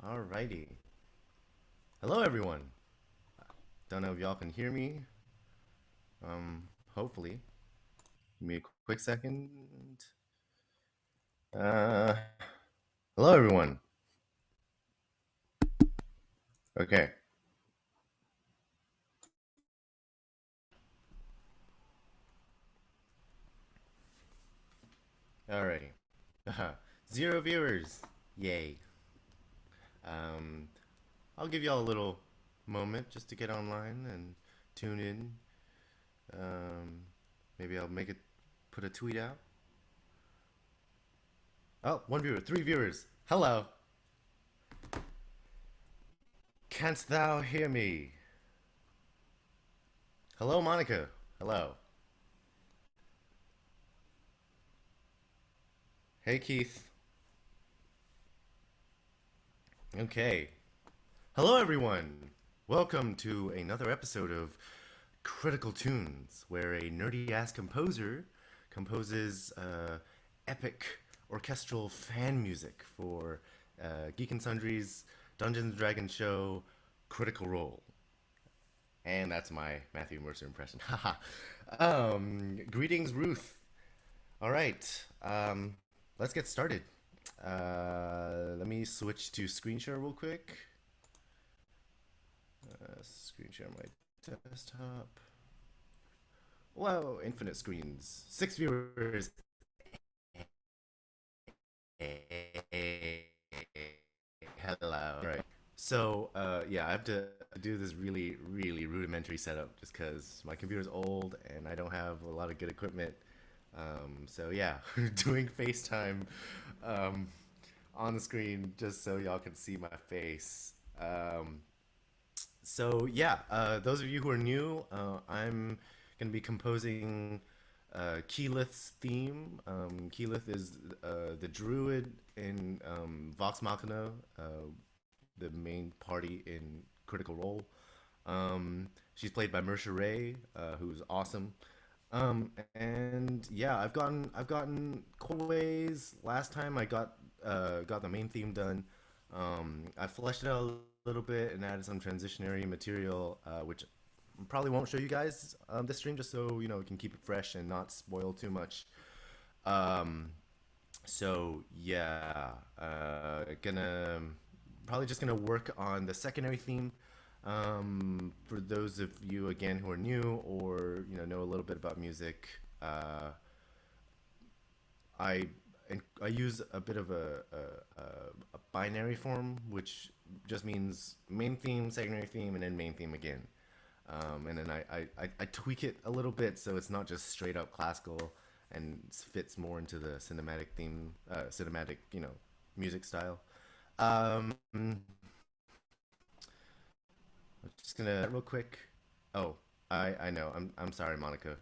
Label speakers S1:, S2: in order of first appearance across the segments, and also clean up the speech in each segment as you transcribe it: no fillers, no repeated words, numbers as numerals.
S1: Alrighty. Hello, everyone. Don't know if y'all can hear me. Hopefully. Give me a quick second. Uh, Hello, everyone. Okay. Alrighty. Zero viewers. Yay. Um, I'll give y'all a little moment just to get online and tune in. Um, Maybe I'll put a tweet out. Oh, one viewer, three viewers. Hello. Canst thou hear me? Hello, Monica. Hello. Hey, Keith. Okay. Hello, everyone. Welcome to another episode of Critical Tunes, where a nerdy ass composer composes epic orchestral fan music for Geek and Sundry's Dungeons and Dragons show Critical Role. And that's my Matthew Mercer impression. Haha. Greetings, Ruth. All right. Let's get started. Let me switch to screen share real quick. Screen share my desktop. Whoa, infinite screens. Six viewers. Hello. All right. So, yeah, I have to do this really, really rudimentary setup just because my computer's old and I don't have a lot of good equipment. So yeah, doing FaceTime um, on the screen just so y'all can see my face. So yeah, those of you who are new, I'm gonna be composing Keyleth's theme. Keyleth is the druid in Vox Machina, the main party in Critical Role. She's played by Mercer Ray, who's awesome. And yeah, I've gotten cool ways. Last time I got the main theme done. I fleshed it out a little bit and added some transitionary material, which probably won't show you guys this stream, just so you know we can keep it fresh and not spoil too much. Um, so yeah, gonna probably just gonna work on the secondary theme. For those of you again who are new or know a little bit about music, I I use a bit of a binary form, which just means main theme, secondary theme, and then main theme again. And then I tweak it a little bit so it's not just straight up classical and fits more into the cinematic theme, cinematic music style. I'm just gonna real quick. Oh, I know. I'm sorry, Monica.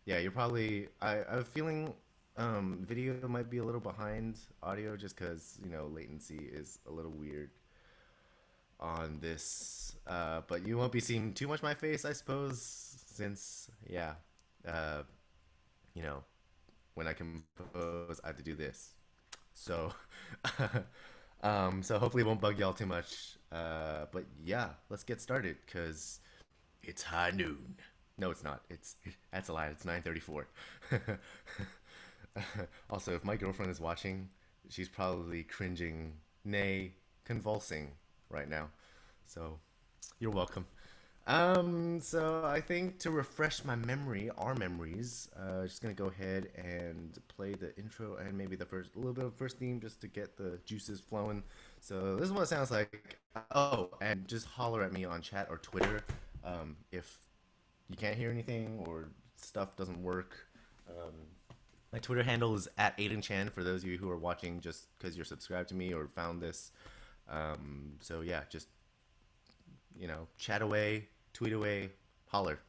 S1: Yeah, you're probably. I have a feeling video might be a little behind audio just because latency is a little weird on this. But you won't be seeing too much my face, I suppose, since yeah, uh, you know, when I compose, I have to do this. So, so hopefully it won't bug y'all too much. But yeah, let's get started because it's high noon. No, it's not. It's that's a lie. It's 9:34. Also, if my girlfriend is watching, she's probably cringing, nay, convulsing right now. So, you're welcome. So I think to refresh my memory, our memories, just gonna go ahead and play the intro and maybe the first, a little bit of first theme just to get the juices flowing. So this is what it sounds like. Oh, and just holler at me on chat or Twitter, if you can't hear anything or stuff doesn't work. Um, my Twitter handle is at AidenChan for those of you who are watching just because you're subscribed to me or found this. So yeah, just chat away, tweet away, holler.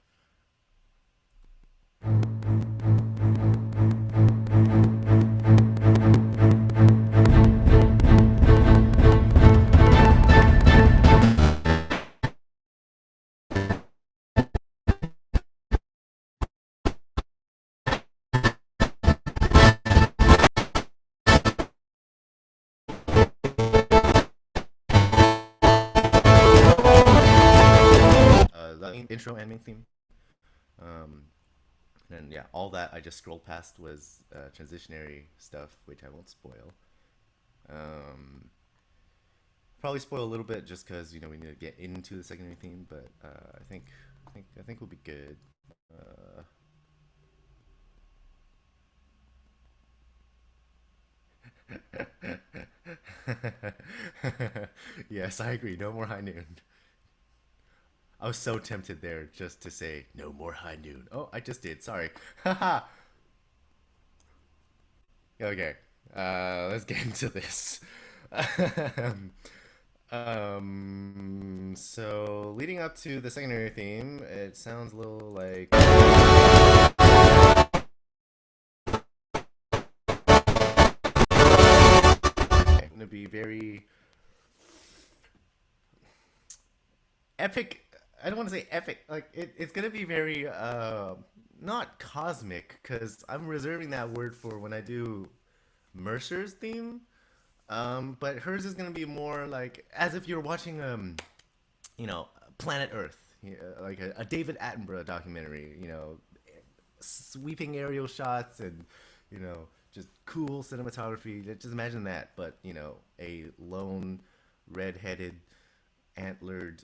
S1: intro and main theme. Um, and yeah, all that I just scrolled past was transitionary stuff, which I won't spoil. Um, Probably spoil a little bit just because we need to get into the secondary theme, but I think we'll be good. Uh, yes, I agree. No more high noon. I was so tempted there just to say no more high noon. Oh, I just did. Sorry. Haha. Okay. Let's get into this. So leading up to the secondary theme, it sounds a little like okay, gonna be very epic. I don't want to say epic. Like it's gonna be very not cosmic because I'm reserving that word for when I do Mercer's theme. But hers is gonna be more like as if you're watching you know, Planet Earth, like a David Attenborough documentary. Sweeping aerial shots and just cool cinematography. Just imagine that, but a lone, red-headed, antlered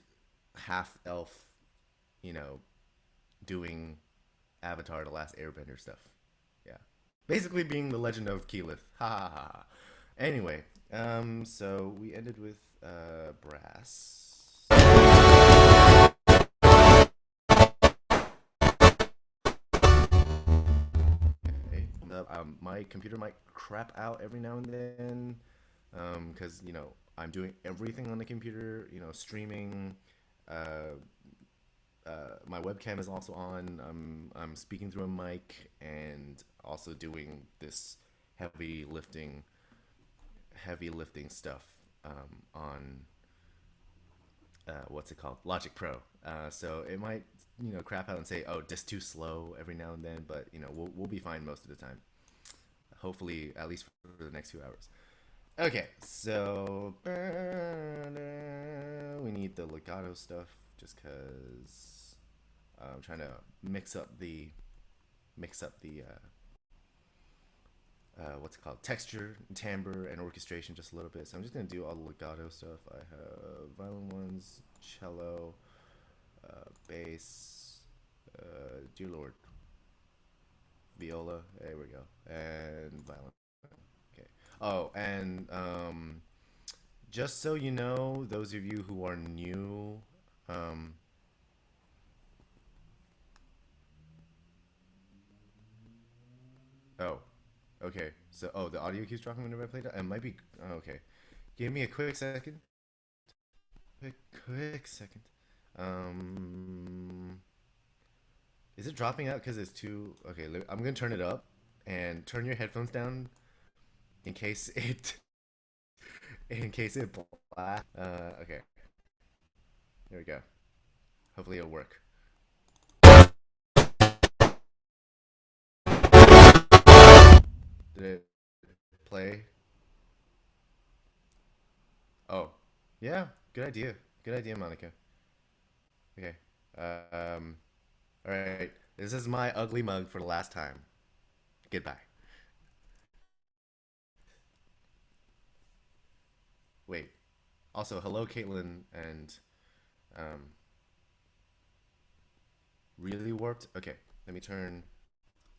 S1: half elf, you know, doing Avatar: The Last Airbender stuff. Yeah, basically being the Legend of Keyleth. Ha ha ha. Ha. Anyway, so we ended with brass. Okay. My computer might crap out every now and then, because I'm doing everything on the computer. Streaming. Uh, my webcam is also on. I'm speaking through a mic and also doing this heavy lifting, heavy lifting stuff on what's it called? Logic Pro. So it might crap out and say, oh, just too slow every now and then, but we'll be fine most of the time. Hopefully, at least for the next 2 hours. Okay, so we need the legato stuff just because I'm trying to mix up the what's it called, texture, timbre, and orchestration just a little bit. So I'm just gonna do all the legato stuff. I have violin ones, cello, bass, dear lord, viola. There we go, and violin. Okay. Oh, and just so you know, those of you who are new, um, oh, okay. So, oh, the audio keeps dropping whenever I play that. It might be. Oh, okay. Give me a quick second. Quick second. Um, is it dropping out because it's too? Okay, I'm gonna turn it up and turn your headphones down in case it in case it blasts. Okay, there we go. Hopefully it'll work. Did it play? Oh, yeah. Good idea. Good idea, Monica. Okay. All right. This is my ugly mug for the last time. Goodbye. Wait. Also, hello, Caitlin, and um, really warped. Okay. Let me turn.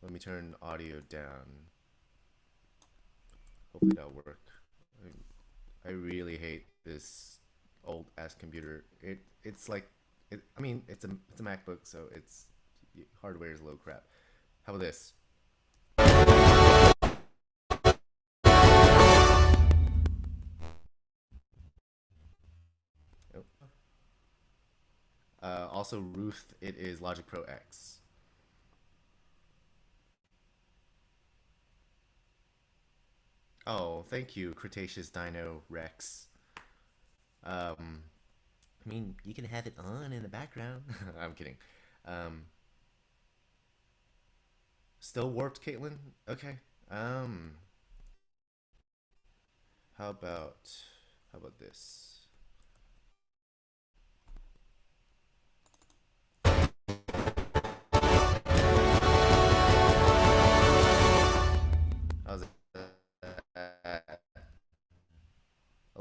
S1: Let me turn audio down. Hopefully that'll work. I really hate this old ass computer. It's like I mean it's a MacBook, so it's hardware is a little crap. How about this? Oh. Also, Ruth, it is Logic Pro X. Oh, thank you, Cretaceous Dino Rex. Um, I mean, you can have it on in the background. I'm kidding. Um, Still warped, Caitlin? Okay. Um, how about this?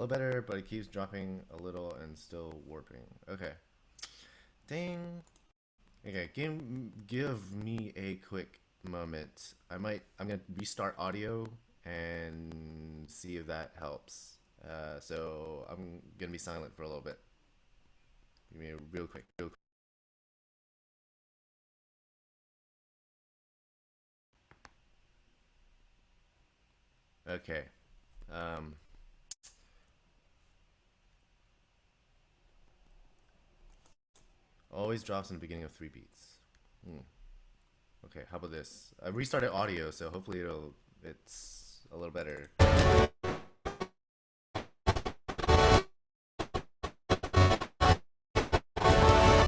S1: little better, but it keeps dropping a little and still warping. Okay. Dang. Okay, give me a quick moment. I'm gonna restart audio and see if that helps. So I'm gonna be silent for a little bit. Give me a real quick, real quick. Okay. Um, always drops in the beginning of 3 beats. Hmm. Okay, how about this? I restarted audio, so hopefully it's a little better.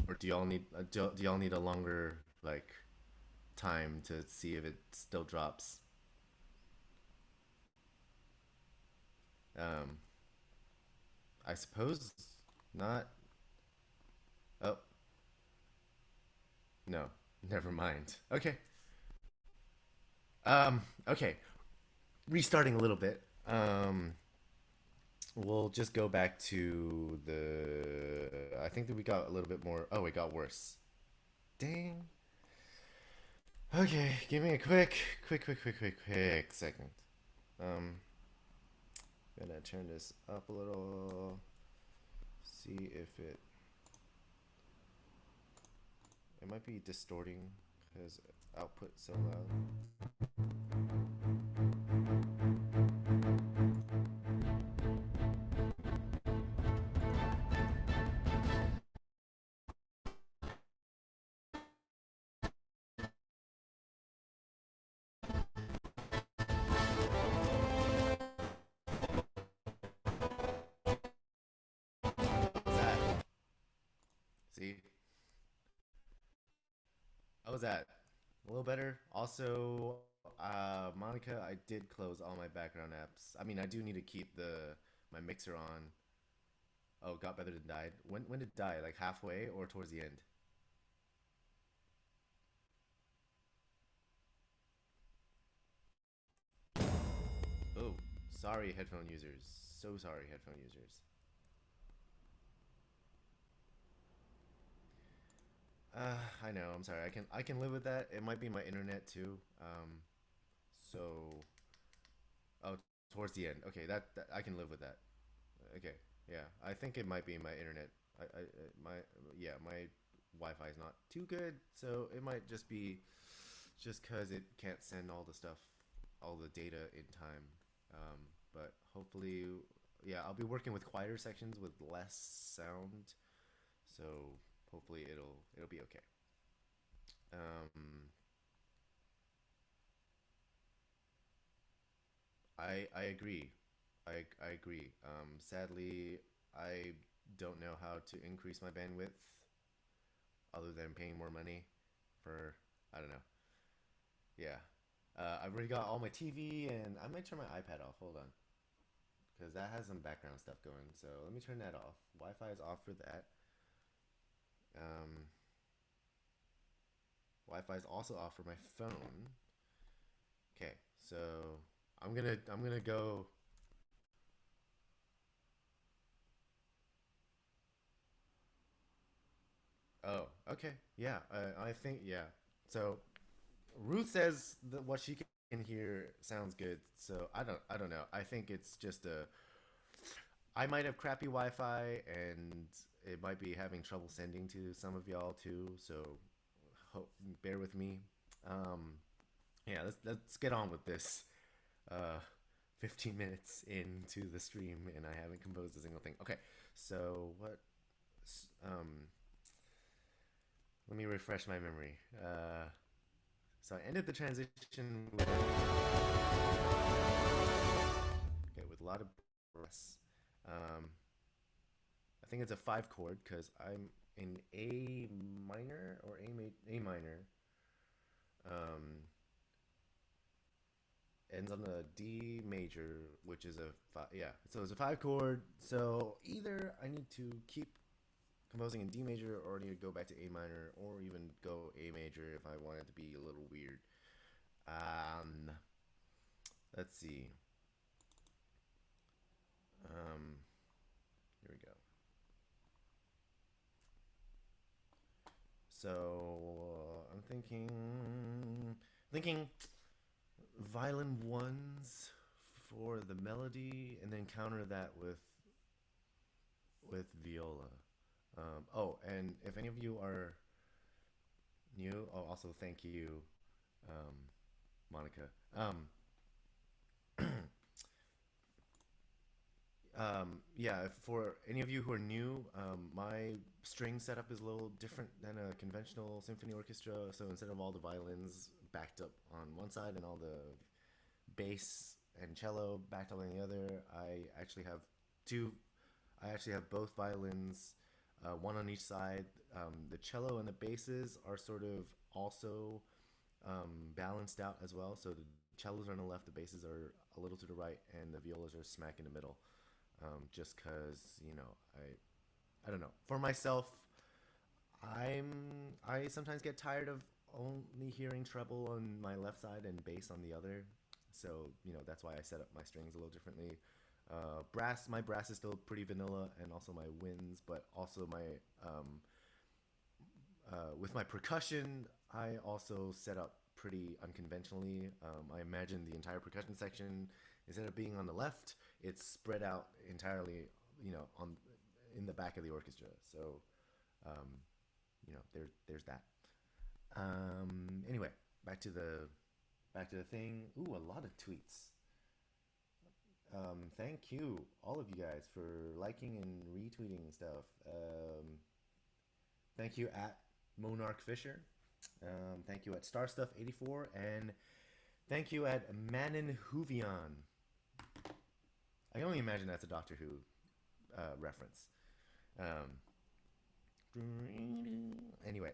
S1: Or do y'all need a longer like time to see if it still drops? Um, I suppose not. Oh, no. Never mind. Okay. Okay. Restarting a little bit. We'll just go back to the. I think that we got a little bit more. Oh, it got worse. Dang. Okay, give me a quick second. Um, gonna turn this up a little. See if it might be distorting because output so loud. What's that? See, how was that? A little better. Also, Monica, I did close all my background apps. I mean, I do need to keep the my mixer on. Oh, got better than died. When did it die? Like halfway or towards the end? Oh, sorry, headphone users. So sorry, headphone users. I know. I'm sorry. I can live with that. It might be my internet too. So oh, towards the end. Okay, that I can live with that. Okay, yeah. I think it might be my internet. My yeah, my Wi-Fi is not too good, so it might just be just because it can't send all the stuff, all the data in time. But hopefully, yeah, I'll be working with quieter sections with less sound, so hopefully it'll be okay. Um, I agree. I agree. Sadly, I don't know how to increase my bandwidth other than paying more money for I don't know. Yeah. I've already got all my TV and I might turn my iPad off. Hold on, because that has some background stuff going. So let me turn that off. Wi-Fi is off for that. Um, Wi-Fi is also off for my phone. Okay, so I'm gonna go. Oh, okay, yeah. I think yeah. So Ruth says that what she can hear sounds good. So I don't know. I think it's just a I might have crappy Wi-Fi and it might be having trouble sending to some of y'all too. So bear with me. Um, yeah, let's get on with this. Uh, 15 minutes into the stream and I haven't composed a single thing. Okay, so what? Um, let me refresh my memory. So I ended the transition with okay with a lot of breaths. Um, I think it's a 5 chord because I'm in A minor or A minor. Um, ends on a D major, which is a five, yeah. So it's a 5 chord. So either I need to keep composing in D major, or I need to go back to A minor, or even go A major if I want it to be a little weird. Um, let's see. Um, So I'm thinking violin ones for the melody, and then counter that with viola. Oh, and if any of you are new, oh, also thank you, um, Monica. Yeah, for any of you who are new, my string setup is a little different than a conventional symphony orchestra. So instead of all the violins backed up on one side and all the bass and cello backed up on the other, two. I actually have both violins, one on each side. The cello and the basses are sort of also balanced out as well. So the cellos are on the left, the basses are a little to the right, and the violas are smack in the middle. Just because I don't know. For myself, I sometimes get tired of only hearing treble on my left side and bass on the other. So that's why I set up my strings a little differently. My brass is still pretty vanilla, and also my winds, but also my with my percussion, I also set up pretty unconventionally. I imagine the entire percussion section, instead of being on the left, it's spread out entirely, on in the back of the orchestra. So, um, there's that. Anyway, back to the thing. Ooh, a lot of tweets. Thank you, all of you guys, for liking and retweeting stuff. Thank you at Monarch Fisher. Thank you at Starstuff84, and thank you at Manon Huvian. I can only imagine that's a Doctor Who reference. Um, anyway,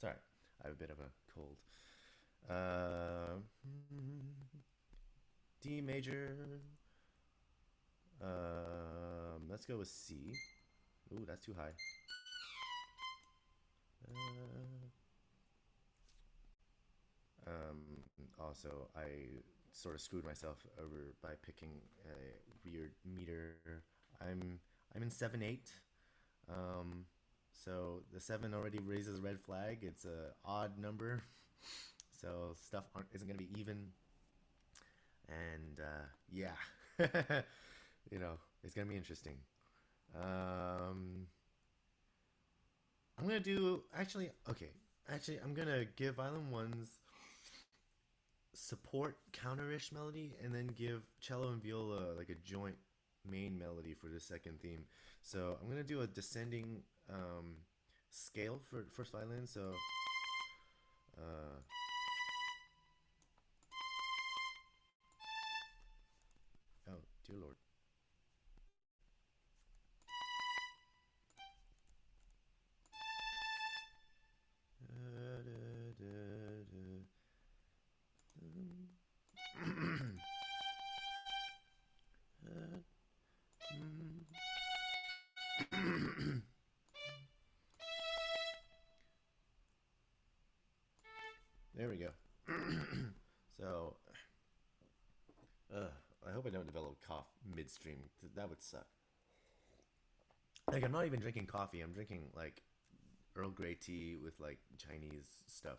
S1: sorry, I have a bit of a cold. Uh, D major. Let's go with C. Ooh, that's too high. Uh, Also, I sort of screwed myself over by picking a weird meter. I'm I'm in 7/8. Um, so the seven already raises a red flag. It's a odd number, so stuff isn't gonna be even. And yeah, it's gonna be interesting. Um, I'm gonna do actually okay. Actually, I'm gonna give Island Ones support counterish melody, and then give cello and viola like a joint main melody for the second theme. So I'm gonna do a descending scale for first violin. So uh, oh dear lord. There we go. So uh, I hope I don't develop cough midstream. That would suck. Like I'm not even drinking coffee. I'm drinking like Earl Grey tea with like Chinese stuff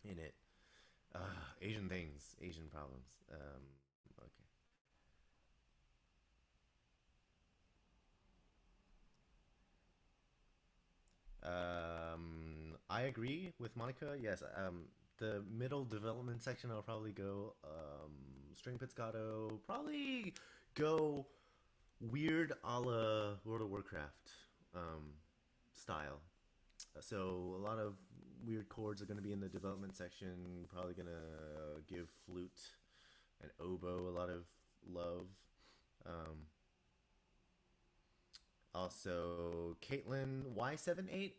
S1: in it. Asian things, Asian problems. Okay. I agree with Monica. Yes. The middle development section, I'll probably go string pizzicato. Probably go weird a la World of Warcraft um, style. So a lot of weird chords are going to be in the development section. Probably going to give flute and oboe a lot of love. Um, Also, Caitlin Y78.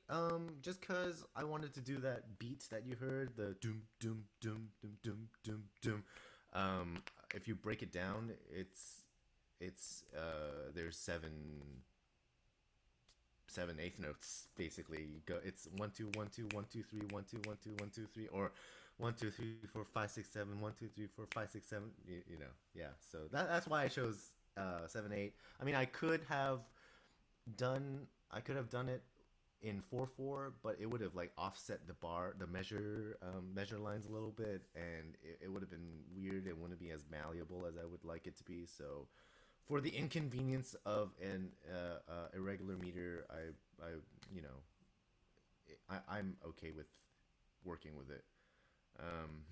S1: Just cause I wanted to do that beat that you heard, the doom doom doom doom doom doom doom. If you break it down, it's there's seven eighth notes basically. You go it's 1 2 1 2 1 2 3 1 2 1 2 1 2 3, or 1 2 3 4 5 6 7 1 2 3 4 5 6 7. Yeah. So that's why I chose 7/8. I mean, I could have done it in 4/4, but it would have like offset the bar, the measure lines a little bit, and it would have been weird. It wouldn't be as malleable as I would like it to be. So, for the inconvenience of an irregular meter, I you know, I'm okay with working with it. Um,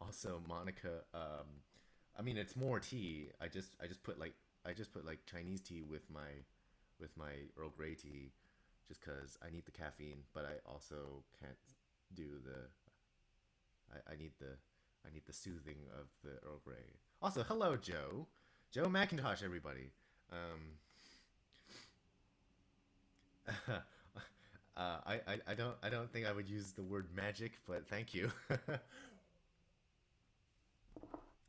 S1: Also, Monica, I mean, it's more tea. I just put like Chinese tea with my Earl Grey tea, just cause I need the caffeine, but I also can't do the. I need the soothing of the Earl Grey. Also, hello, Joe, Joe McIntosh, everybody. Um, I don't think I would use the word magic, but thank you.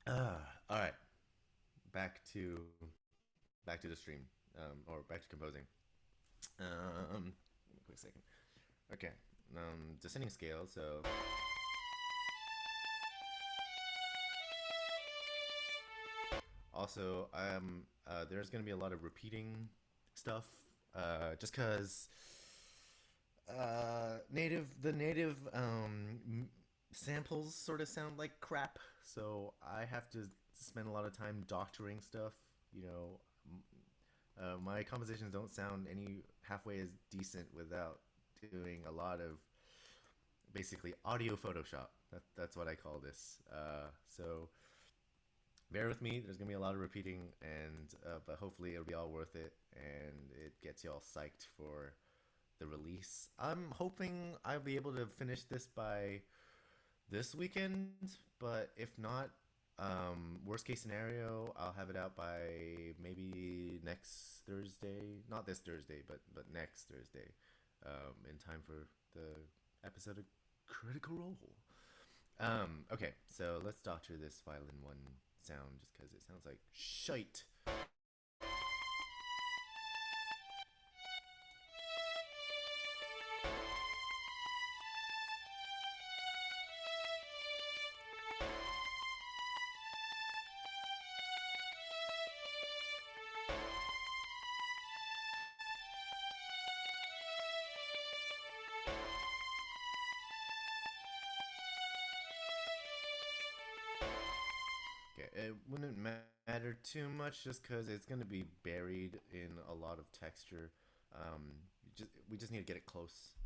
S1: All right, back to the stream, or back to composing. Give me a quick second. Okay, descending scale. So also, there's gonna be a lot of repeating stuff, just cause native samples sort of sound like crap. So I have to spend a lot of time doctoring stuff. You know, my compositions don't sound any halfway as decent without doing a lot of basically audio Photoshop. That's what I call this. So bear with me. There's gonna be a lot of repeating, and but hopefully it'll be all worth it, and it gets you all psyched for the release. I'm hoping I'll be able to finish this by this weekend, but if not, worst case scenario, I'll have it out by maybe next Thursday. Not this Thursday, but next Thursday, in time for the episode of Critical Role. Okay, so let's doctor this violin one sound just because it sounds like shite. Okay, it wouldn't matter too much just because it's going to be buried in a lot of texture. We just need to get it close.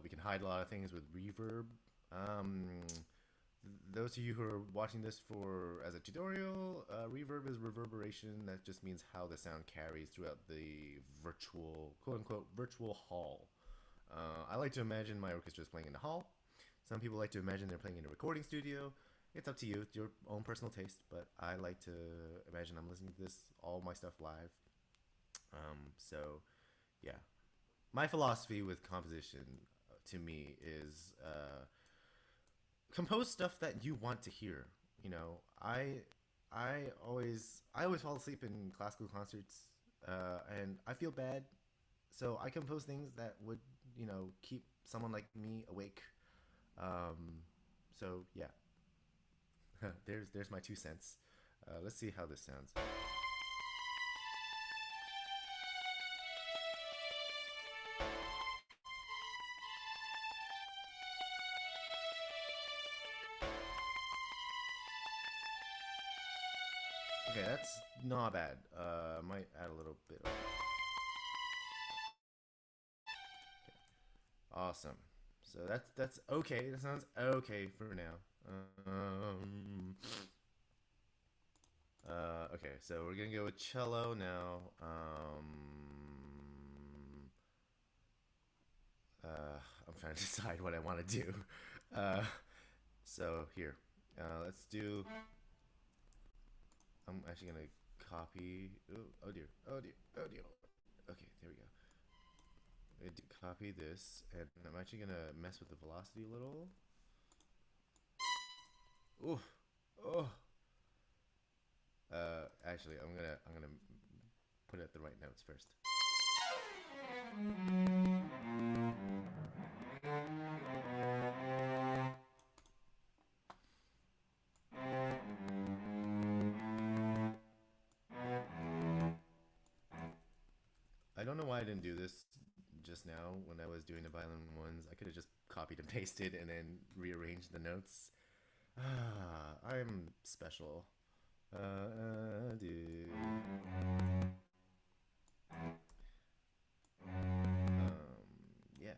S1: We can hide a lot of things with reverb. Um, those of you who are watching this for as a tutorial, reverb is reverberation. That just means how the sound carries throughout the virtual, quote unquote, virtual hall. I like to imagine my orchestra is playing in the hall. Some people like to imagine they're playing in a recording studio. It's up to you, it's your own personal taste, but I like to imagine I'm listening to this, all my stuff live. So, yeah. My philosophy with composition to me is compose stuff that you want to hear. You know, I always fall asleep in classical concerts, and I feel bad. So I compose things that would keep someone like me awake. Um, so yeah, there's my 2 cents. Let's see how this sounds. Okay, that's not bad. I might add a little bit. Awesome. So that's okay. That sounds okay for now. Um, okay, so we're gonna go with cello now. I'm trying to decide what I want to do. Uh, so here, let's do. I'm actually gonna copy. Oh dear. Oh dear. Oh dear. Okay, there we go. Copy this, and I'm actually gonna mess with the velocity a little. Ooh, oh. Actually, I'm gonna put it at the right notes first. I don't know why I didn't do this just now when I was doing the violin ones. I could have just copied and pasted and then rearranged the notes. Ah, I'm special. Dude. Yeah.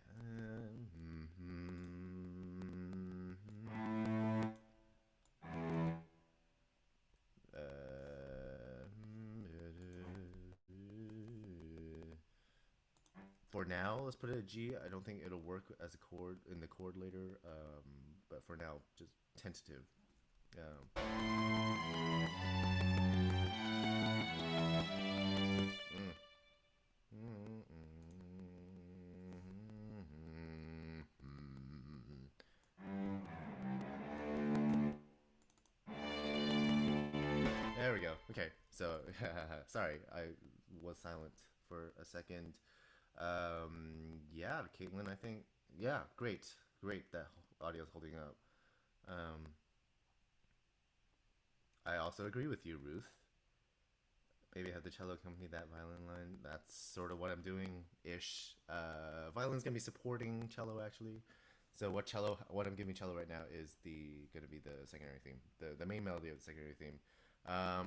S1: For now, let's put it at G. I don't think it'll work as a chord in the chord later, but for now, just tentative. There we go. Okay, so sorry, I was silent for a second. Yeah, Caitlin, I think, yeah, great that audio's holding up. Um, I also agree with you, Ruth. Maybe have the cello accompany that violin line. That's sort of what I'm doing ish. Violin's gonna be supporting cello actually. So what I'm giving cello right now is the gonna be the secondary theme, the main melody of the secondary theme. I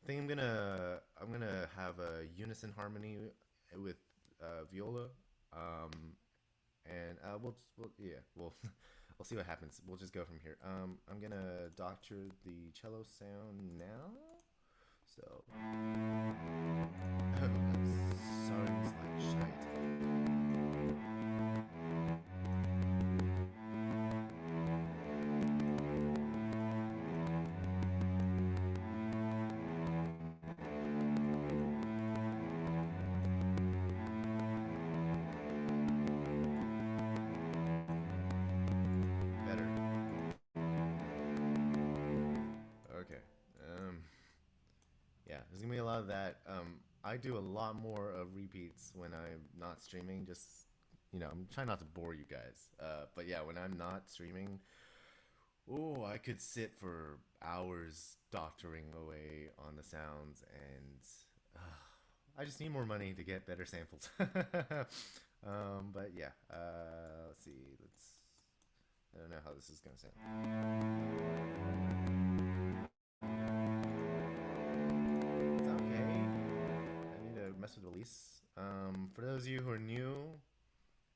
S1: think I'm gonna have a unison harmony with viola, and we'll we'll see what happens. We'll just go from here. I'm gonna doctor the cello sound now. So, sounds like shite. Better. Okay. Yeah, there's gonna be a lot of that. I do a lot more of repeats when I'm not streaming. Just I'm trying not to bore you guys. But yeah, when I'm not streaming, oh, I could sit for hours doctoring away on the sounds, and I just need more money to get better samples. But yeah, let's see. I don't know how this is gonna sound. It's okay. I need to mess with release. For those of you who are new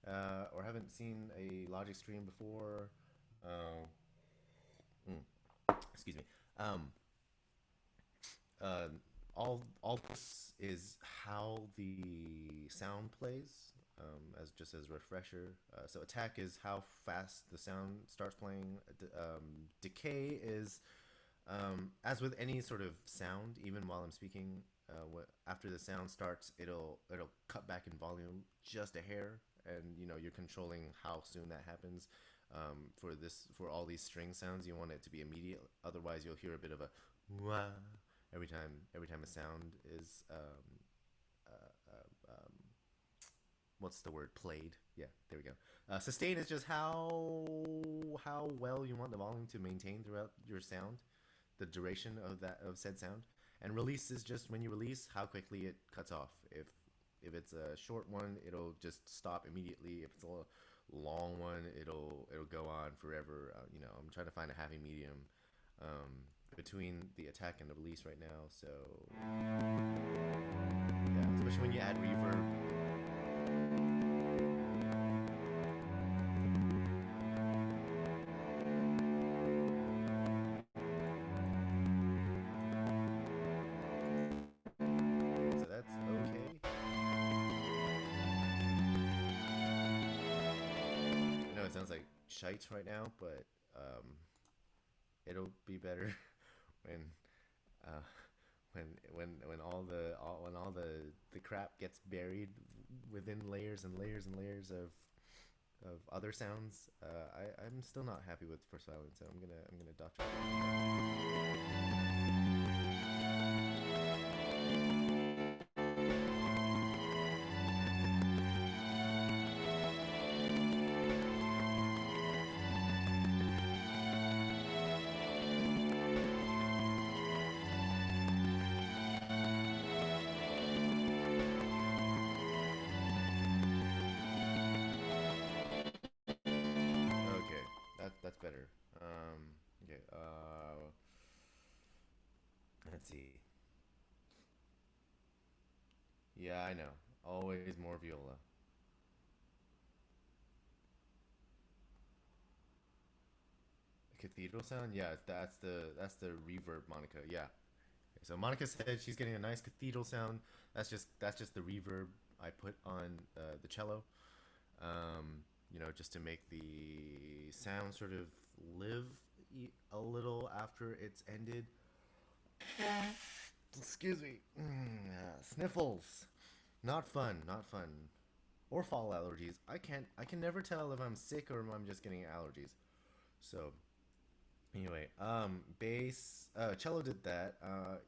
S1: or haven't seen a Logic stream before, uh, excuse me. Um, uh, all this is how the sound plays, as just as a refresher. So attack is how fast the sound starts playing. Decay is, as with any sort of sound, even while I'm speaking, after the sound starts, it'll cut back in volume just a hair, and you're controlling how soon that happens. For all these string sounds, you want it to be immediate. Otherwise, you'll hear a bit of a wah every time a sound is what's the word, played. Yeah, there we go. Sustain is just how well you want the volume to maintain throughout your sound, the duration of said sound. And release is just when you release how quickly it cuts off. If it's a short one, it'll just stop immediately. If it's a long one, it'll go on forever. I'm trying to find a happy medium between the attack and the release right now. So yeah, especially when you add reverb. So that's okay. I know it sounds like shite right now, but it'll be better when uh, when all the crap gets buried within layers and layers and layers of other sounds. I'm still not happy with first violin, so I'm gonna doctor it. Let's see. Yeah, I know. Always more viola. Cathedral sound? Yeah, that's the reverb, Monica. Yeah. So Monica said she's getting a nice cathedral sound. That's just the reverb I put on the cello. Just to make the sound sort of live a little after it's ended. Excuse me. Sniffles. Not fun. Not fun. Or fall allergies. I can never tell if I'm sick or if I'm just getting allergies. So anyway, bass, cello did that.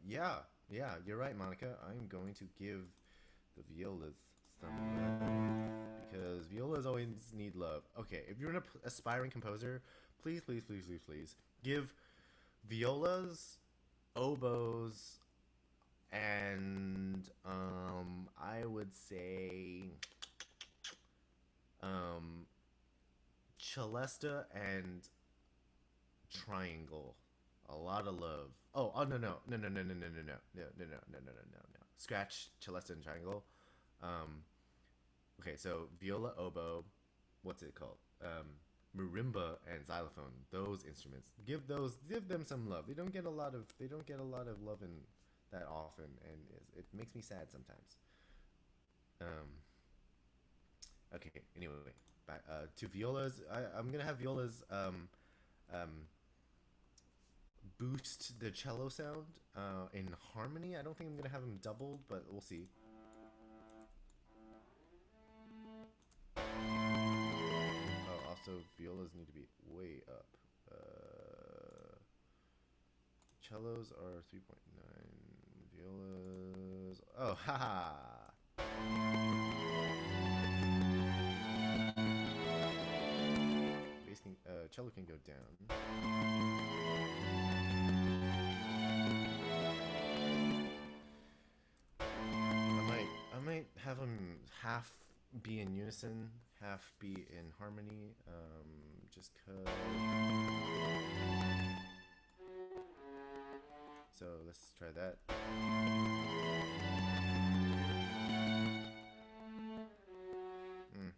S1: Yeah, you're right, Monica. I'm going to give the violas some love because violas always need love. Okay, if you're an aspiring composer, please, please, please, please, please give violas, oboes, and I would say um, celesta and triangle. A lot of love. Oh no. Scratch celesta and triangle. Um, okay, so viola, oboe, what's it called? Marimba and xylophone. Those instruments. Give them some love. They don't get a lot of love in that often, and it makes me sad sometimes. Um, okay. Anyway, back to violas. I'm gonna have violas. Um, Boost the cello sound in harmony. I don't think I'm gonna have them doubled, but we'll see. Oh, also violas need to be way up. Cellos are 3.9. Violas. Oh, haha. Cello can go down. I might have them half be in unison, half be in harmony. Just cause. So let's try that. Mm.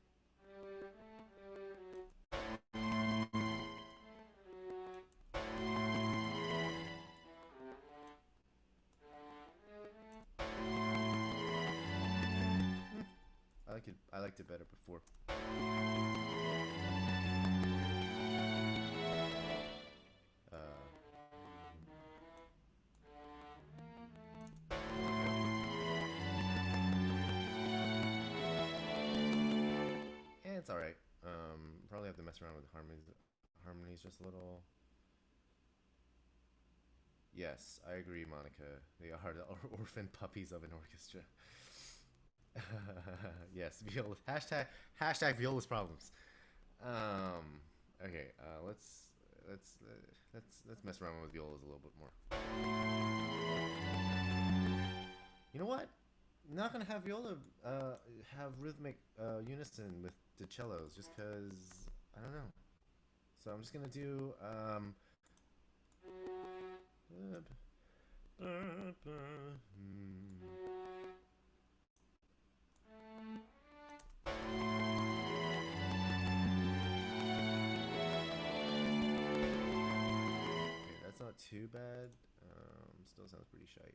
S1: I like it. I liked it better before. Uh, yeah, it's all right. Probably have to mess around with harmonies. Harmonies just a little. Yes, I agree, Monica. They are the orphan puppies of an orchestra. Yes, viola. Hashtag viola's problems. Um. Okay. Let's mess around with violas a little bit more. You know what? Not gonna have viola have rhythmic unison with the cellos just because I don't know. So I'm just gonna do okay, that's not too bad. Still sounds pretty shy.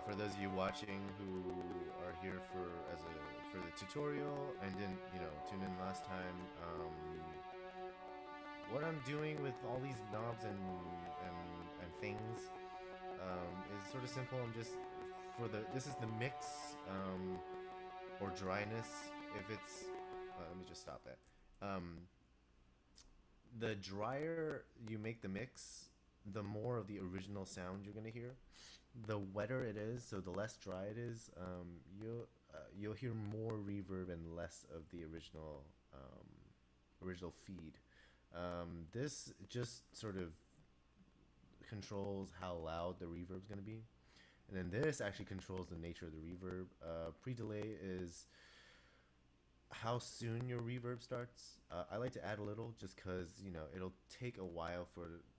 S1: For those of you watching who are here for the tutorial and didn't tune in last time, what I'm doing with all these knobs and things is sort of simple. I'm just this is the mix or dryness. If it's let me just stop that. Um, the drier you make the mix, the more of the original sound you're gonna hear. The wetter it is, so the less dry it is, you'll hear more reverb and less of the original feed. This just sort of controls how loud the reverb is going to be. And then this actually controls the nature of the reverb. Pre-delay is how soon your reverb starts. I like to add a little just because, it'll take a while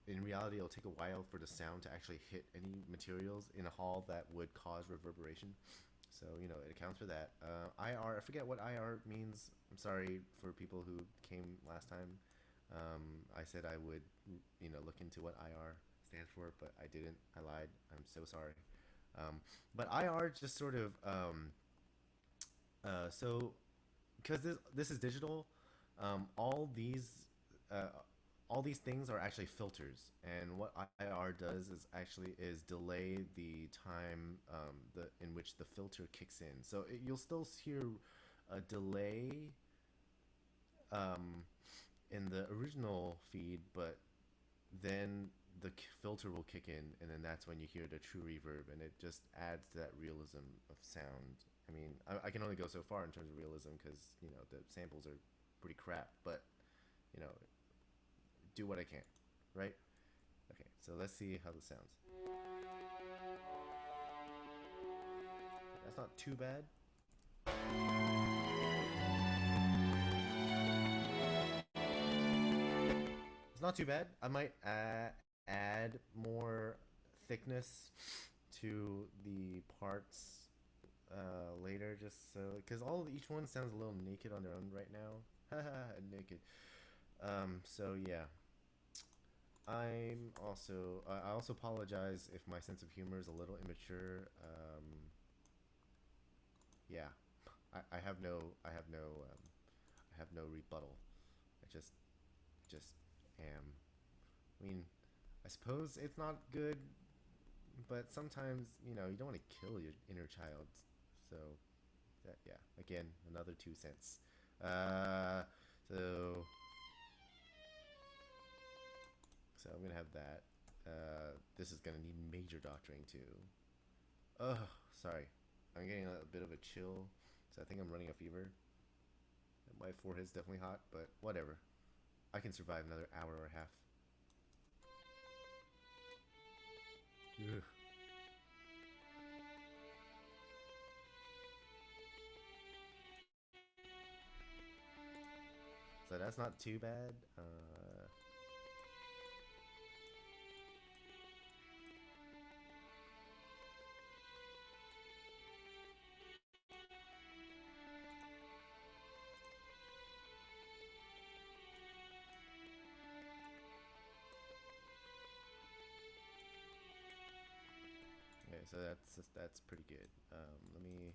S1: in reality, it'll take a while for the sound to actually hit any materials in a hall that would cause reverberation. So, it accounts for that. IR, I forget what IR means. I'm sorry for people who came last time. I said I would, look into what IR stands for, but I didn't. I lied. I'm so sorry. Um, but IR just sort of, so because this is digital, um, all these uh, all these things are actually filters, and what IR does is delay the time in which the filter kicks in. So you'll still hear a delay um, in the original feed, but then the filter will kick in, and then that's when you hear the true reverb, and it just adds to that realism of sound. I mean, I can only go so far in terms of realism because the samples are pretty crap, but you know, do what I can, right? Okay, so let's see how this sounds. That's not too bad. It's not too bad. I might add more thickness to the parts later, just so because each one sounds a little naked on their own right now. Haha, naked. So yeah, I also apologize if my sense of humor is a little immature. Yeah, I have no rebuttal. I just am. I mean, I suppose it's not good, but sometimes you don't want to kill your inner child. So yeah, again, another 2 cents. Uh, so I'm gonna have that. This is gonna need major doctoring too. Oh, sorry. I'm getting a bit of a chill, so I think I'm running a fever. My forehead's definitely hot, but whatever. I can survive another hour or a half. Ugh. So that's not too bad. Okay, so that's pretty good. Let me.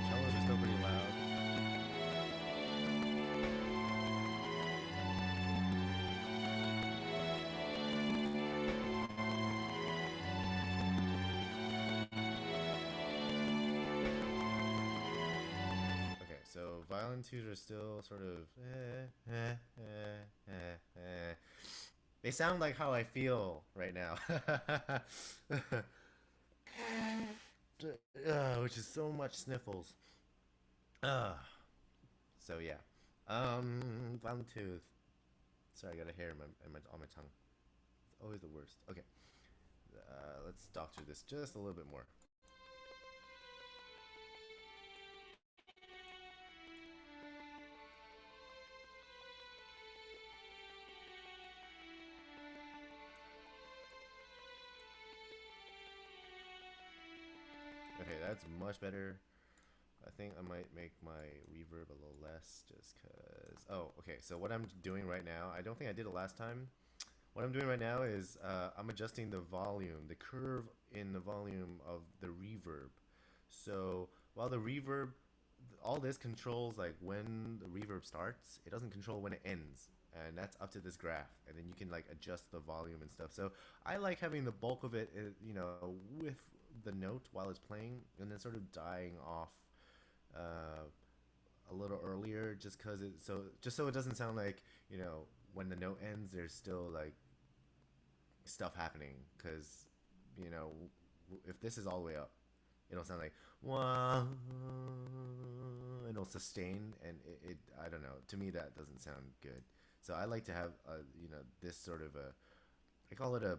S1: Cellos are still pretty loud. Okay, so violin twos are still sort of. They sound like how I feel right now. Which is so much sniffles. Uh, so yeah. Violin tooth. Sorry, I got a hair on my tongue. It's always the worst. Okay, let's doctor this just a little bit more. Okay, that's much better. I think I might make my reverb a little less just because. Oh, okay. So what I'm doing right now, I don't think I did it last time. What I'm doing right now is I'm adjusting the volume, the curve in the volume of the reverb. So while the reverb, all this controls like when the reverb starts, it doesn't control when it ends. And that's up to this graph. And then you can like adjust the volume and stuff. So I like having the bulk of it, with the note while it's playing and then sort of dying off uh, a little earlier just because just so it doesn't sound like when the note ends there's still like stuff happening because you know if this is all the way up it'll sound like wah, and it'll sustain, and it I don't know. To me, that doesn't sound good. So I like to have this sort of a I call it a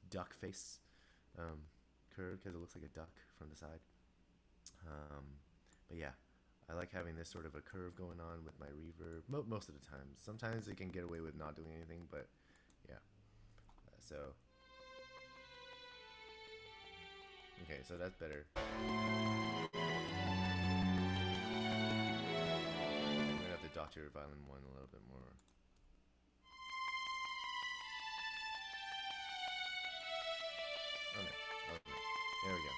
S1: duck face um, curve because it looks like a duck from the side. Um, but yeah, I like having this sort of a curve going on with my reverb most of the time. Sometimes it can get away with not doing anything, but yeah. So okay, so that's better. I'm gonna have to doctor violin one a little bit more. Oh no, oh no. There we go.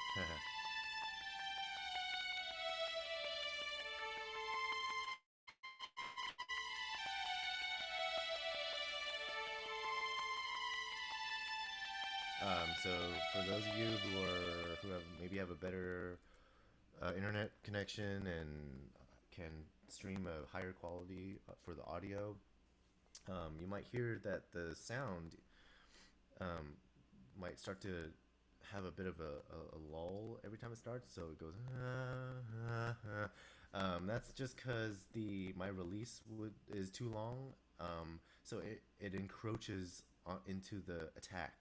S1: So for those of you who have maybe have a better internet connection and can stream a higher quality for the audio, you might hear that the sound um, might start to have a bit of a lull every time it starts. So it goes. That's just because the my release is too long. So it encroaches into the attack.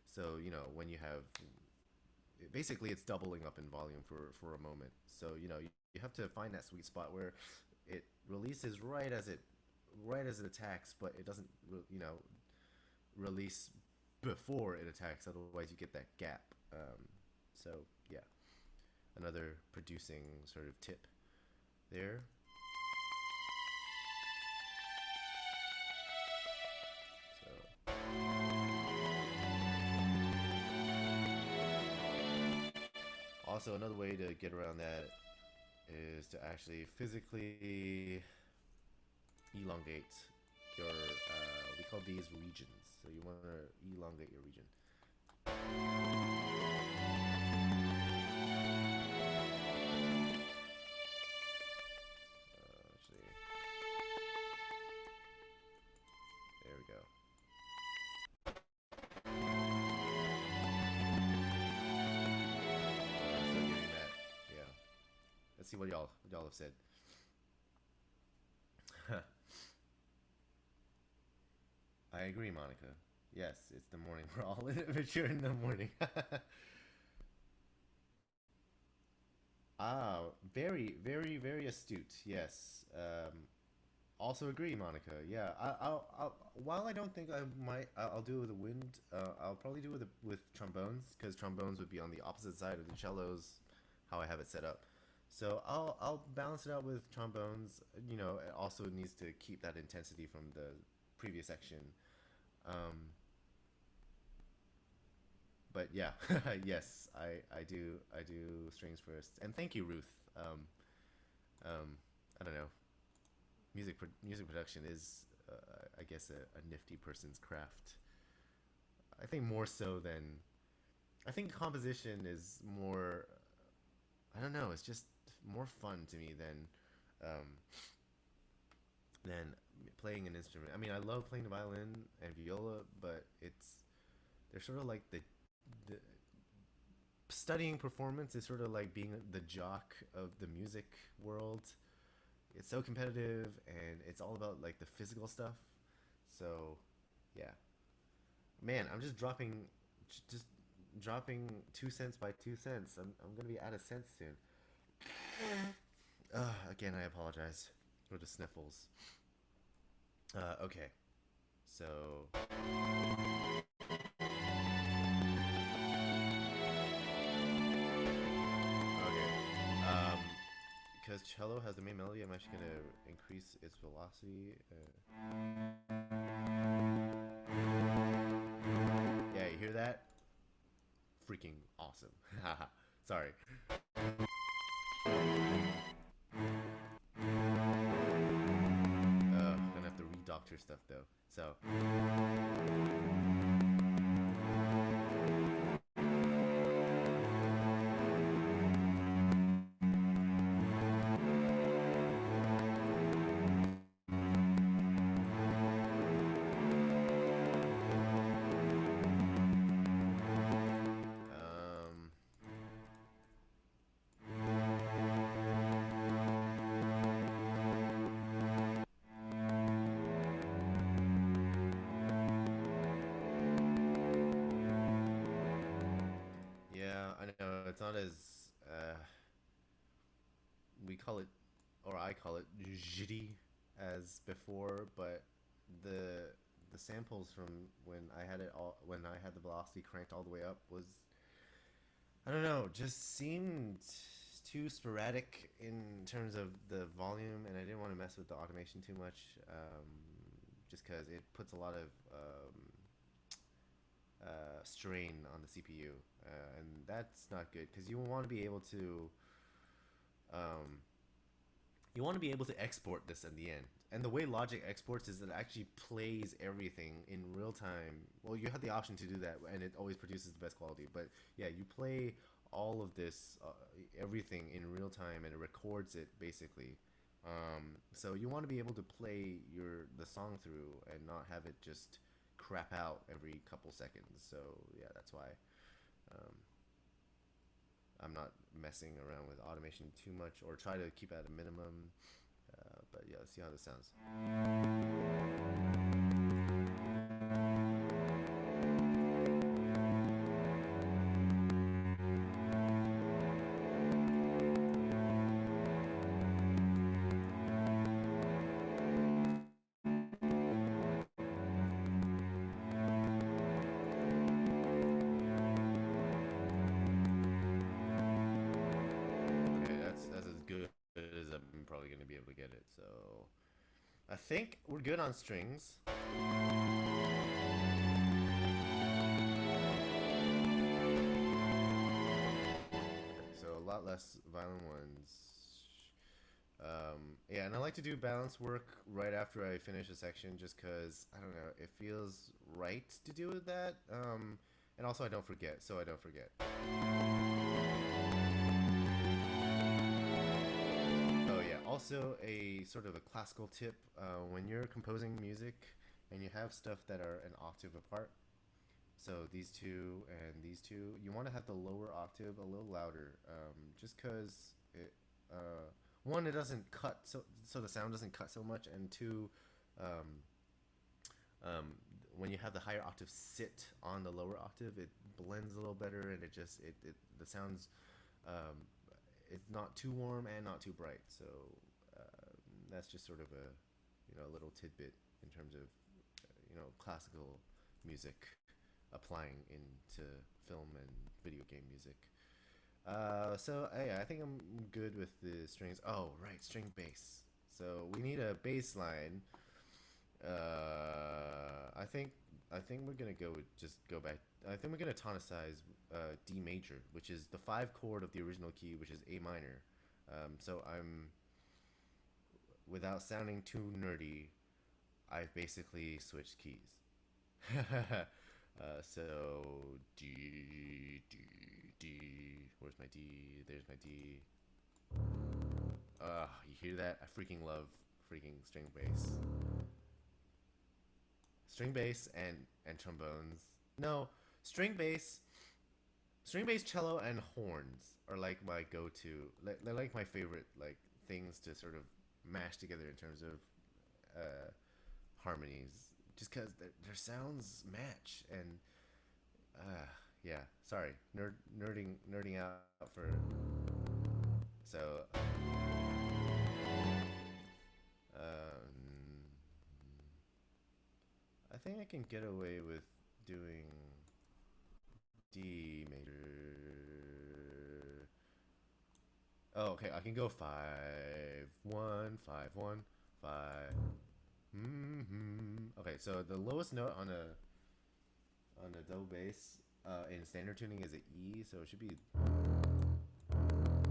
S1: So when you have basically it's doubling up in volume for a moment. So you have to find that sweet spot where it releases right as it attacks, but it doesn't release before it attacks. Otherwise, you get that gap. So yeah, another producing sort of tip there. So also another way to get around that is to actually physically elongate your we call these regions. So you want to elongate your region. Actually, there we go. So getting that, yeah. Let's see what y'all have said. I agree, Monica. Yes, it's the morning. We're all immature in the morning. Ah, very, very, very astute. Yes. Also agree, Monica. Yeah. While I don't think I'll do it with the wind. I'll probably do it with trombones because trombones would be on the opposite side of the cellos, how I have it set up. So I'll balance it out with trombones. It also needs to keep that intensity from the previous section. Um, but yeah, yes, I do strings first. And thank you, Ruth. I don't know. Music production is, I guess, a nifty person's craft. I think more so than I think composition is more. I don't know. It's just more fun to me than playing an instrument. I mean, I love playing the violin and viola, but they're sort of like the studying performance is sort of like being the jock of the music world. It's so competitive and it's all about like the physical stuff. So, yeah, man, I'm just dropping 2 cents by 2 cents. I'm gonna be out of cents soon. Again, I apologize for the sniffles. Okay, so okay, because cello has the main melody, I'm actually gonna increase its velocity. Yeah, you hear that? Freaking awesome. Sorry. Gonna have to redoctor stuff though. So. Um, not as we call it, or I call it jitty as before, but the the samples from when I had the velocity cranked all the way up was, I don't know, just seemed too sporadic in terms of the volume, and I didn't want to mess with the automation too much, just because it puts a lot of strain on the CPU, and that's not good because you want to be able to um, export this in the end. And the way Logic exports is it actually plays everything in real time. Well, you have the option to do that, and it always produces the best quality. But yeah, you play all of this, everything in real time, and it records it basically. So you want to be able to play the song through and not have it just crap out every couple seconds. So yeah, that's why um, I'm not messing around with automation too much, or try to keep it at a minimum. But yeah, let's see how this sounds. Okay, that's as good as I'm probably gonna be able to get it. So I think we're good on strings. So a lot less violin ones. Yeah, and I like to do balance work right after I finish a section, just because I don't know, it feels right to do that. And also I don't forget, so I don't forget. Oh yeah, also a sort of a classical tip: when you're composing music and you have stuff that are an octave apart, so these two and these two, you want to have the lower octave a little louder, just because one, it doesn't cut, so the sound doesn't cut so much, and two, um, um, when you have the higher octave sit on the lower octave, it blends a little better, and the sounds, um, it's not too warm and not too bright. So that's just sort of a, a little tidbit in terms of classical music applying into film and video game music. So yeah, I think I'm good with the strings. Oh, right, string bass. So we need a bass line. I think we're gonna go back. I think we're gonna tonicize D major, which is the 5 chord of the original key, which is A minor. So I'm, without sounding too nerdy, I've basically switched keys. So D, D, D. Where's my D? There's my D. You hear that? I freaking love freaking string bass. String bass and trombones. No, string bass, string bass, cello, and horns are like my go-to. They're like my favorite like things to sort of mash together in terms of harmonies, just because their sounds match. And uh, yeah, sorry, nerding out for. So um, I think I can get away with doing D major. Oh, okay. I can go 5 1 5 1 5. Okay, so the lowest note on a double bass in standard tuning is an E, so it should be,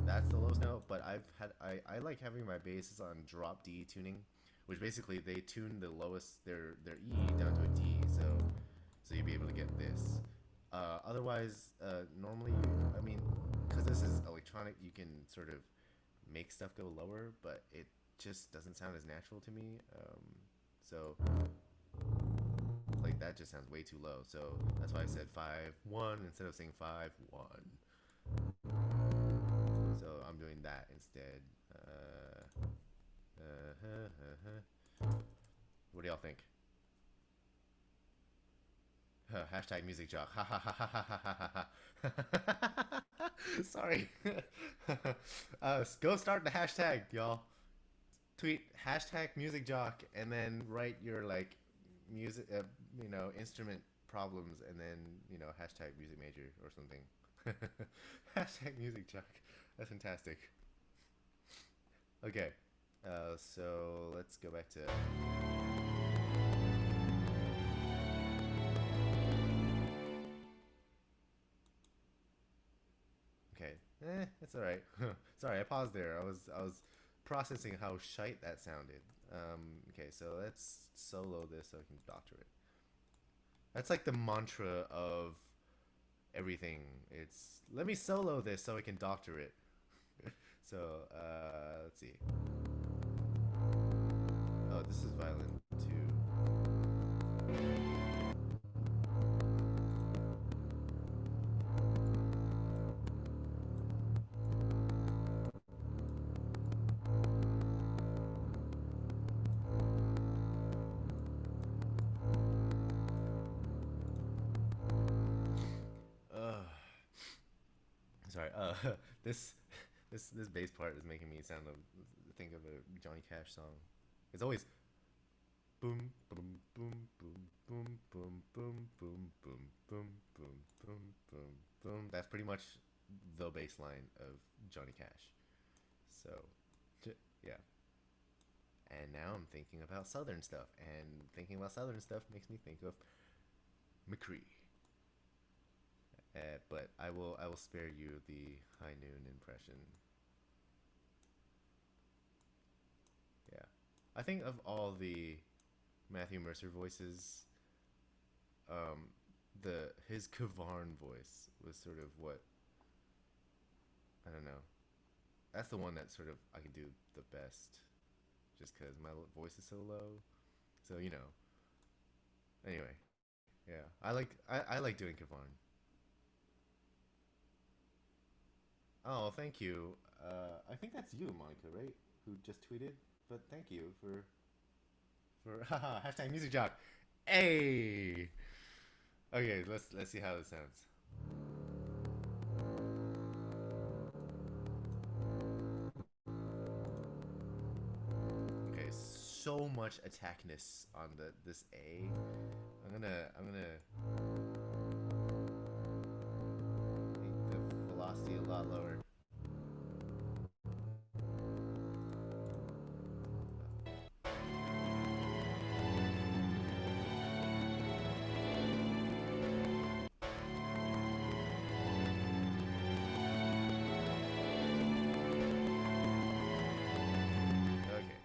S1: that's the lowest note. But I like having my basses on drop D tuning, which basically they tune the lowest their E down to a D, so you'll be able to get this. Otherwise, normally, I mean, because this is electronic, you can sort of make stuff go lower, but it just doesn't sound as natural to me. So like that just sounds way too low. So that's why I said 5 1 instead of saying 5 1. So I'm doing that instead. What do y'all think? Hashtag music jock. Ha ha ha ha ha ha ha. Sorry. Go start the hashtag, y'all. Tweet hashtag music jock and then write your like music, instrument problems, and then hashtag music major or something. Hashtag music jock. That's fantastic. Okay, so let's go back to. Okay, it's all right. Sorry, I paused there. I was processing how shite that sounded. Okay, so let's solo this so I can doctor it. That's like the mantra of everything. It's let me solo this so I can doctor it. So let's see. Oh, this is violin too. Uh, Sorry. This this bass part is making me think of a Johnny Cash song. It's always boom boom boom boom boom boom boom boom boom boom boom boom boom boom. That's pretty much the bass line of Johnny Cash. So, yeah. And now I'm thinking about Southern stuff, and thinking about Southern stuff makes me think of McCree. But I will spare you the high noon impression. Yeah, I think of all the Matthew Mercer voices, um, the his Kavarn voice was sort of what I don't know. That's the one that sort of I can do the best, just because my voice is so low. So Anyway, yeah, I like doing Kavarn. Oh, thank you. I think that's you, Monica, right? Who just tweeted. But thank you for haha hashtag music jock. Hey. Okay, let's see how this sounds. Okay, so much attackness on this A. I'm gonna make the velocity a lot lower. Okay,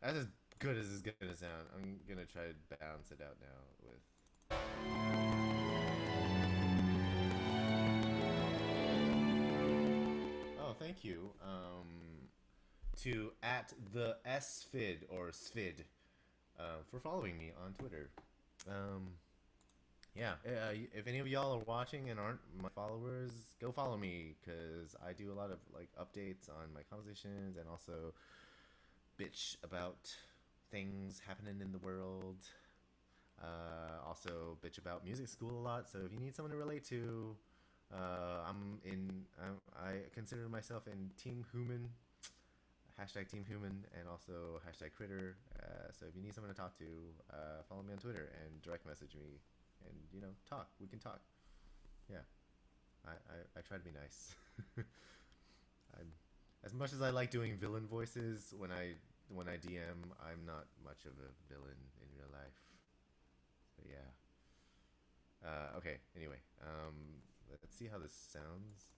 S1: that's as good as it's gonna sound. I'm gonna try to balance it out now with. Oh, thank you. To at the SFID or SFID for following me on Twitter. Um, yeah, if any of y'all are watching and aren't my followers, go follow me because I do a lot of like updates on my compositions and also bitch about things happening in the world. Also bitch about music school a lot. So if you need someone to relate to, I consider myself in Team Human, hashtag Team Human, and also hashtag Critter. So if you need someone to talk to, follow me on Twitter and direct message me, and talk. We can talk. Yeah, I try to be nice. I'm, as much as I like doing villain voices when I DM, I'm not much of a villain in real life. So yeah. Okay. Anyway, let's see how this sounds.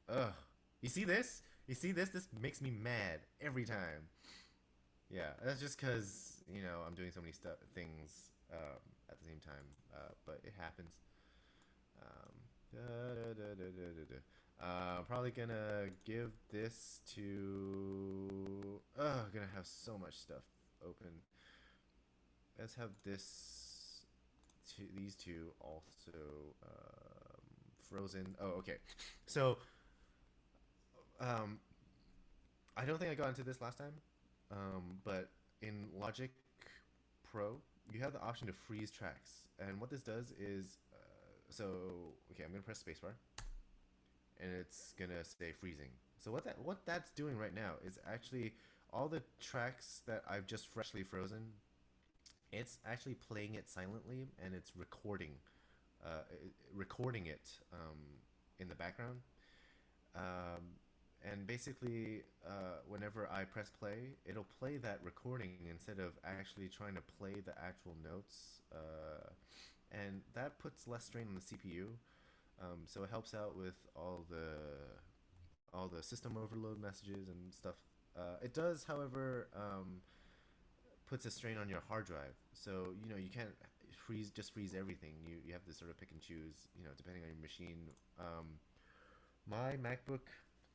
S1: Ugh. You see this? You see this? This makes me mad every time. Yeah, that's just because I'm doing so many things at the same time. But it happens. Probably gonna give this to. Gonna have so much stuff open. Let's have these two also frozen. Oh, okay. So um, I don't think I got into this last time, but in Logic Pro, you have the option to freeze tracks, and what this does is, so okay, I'm gonna press spacebar, and it's gonna say freezing. So what that's doing right now is actually all the tracks that I've just freshly frozen. It's actually playing it silently, and it's uh, recording it in the background. Um, and basically, whenever I press play, it'll play that recording instead of actually trying to play the actual notes. And that puts less strain on the CPU. So it helps out with all the system overload messages and stuff. It does, however, puts a strain on your hard drive. So you can't freeze everything. You have to sort of pick and choose. Depending on your machine. My MacBook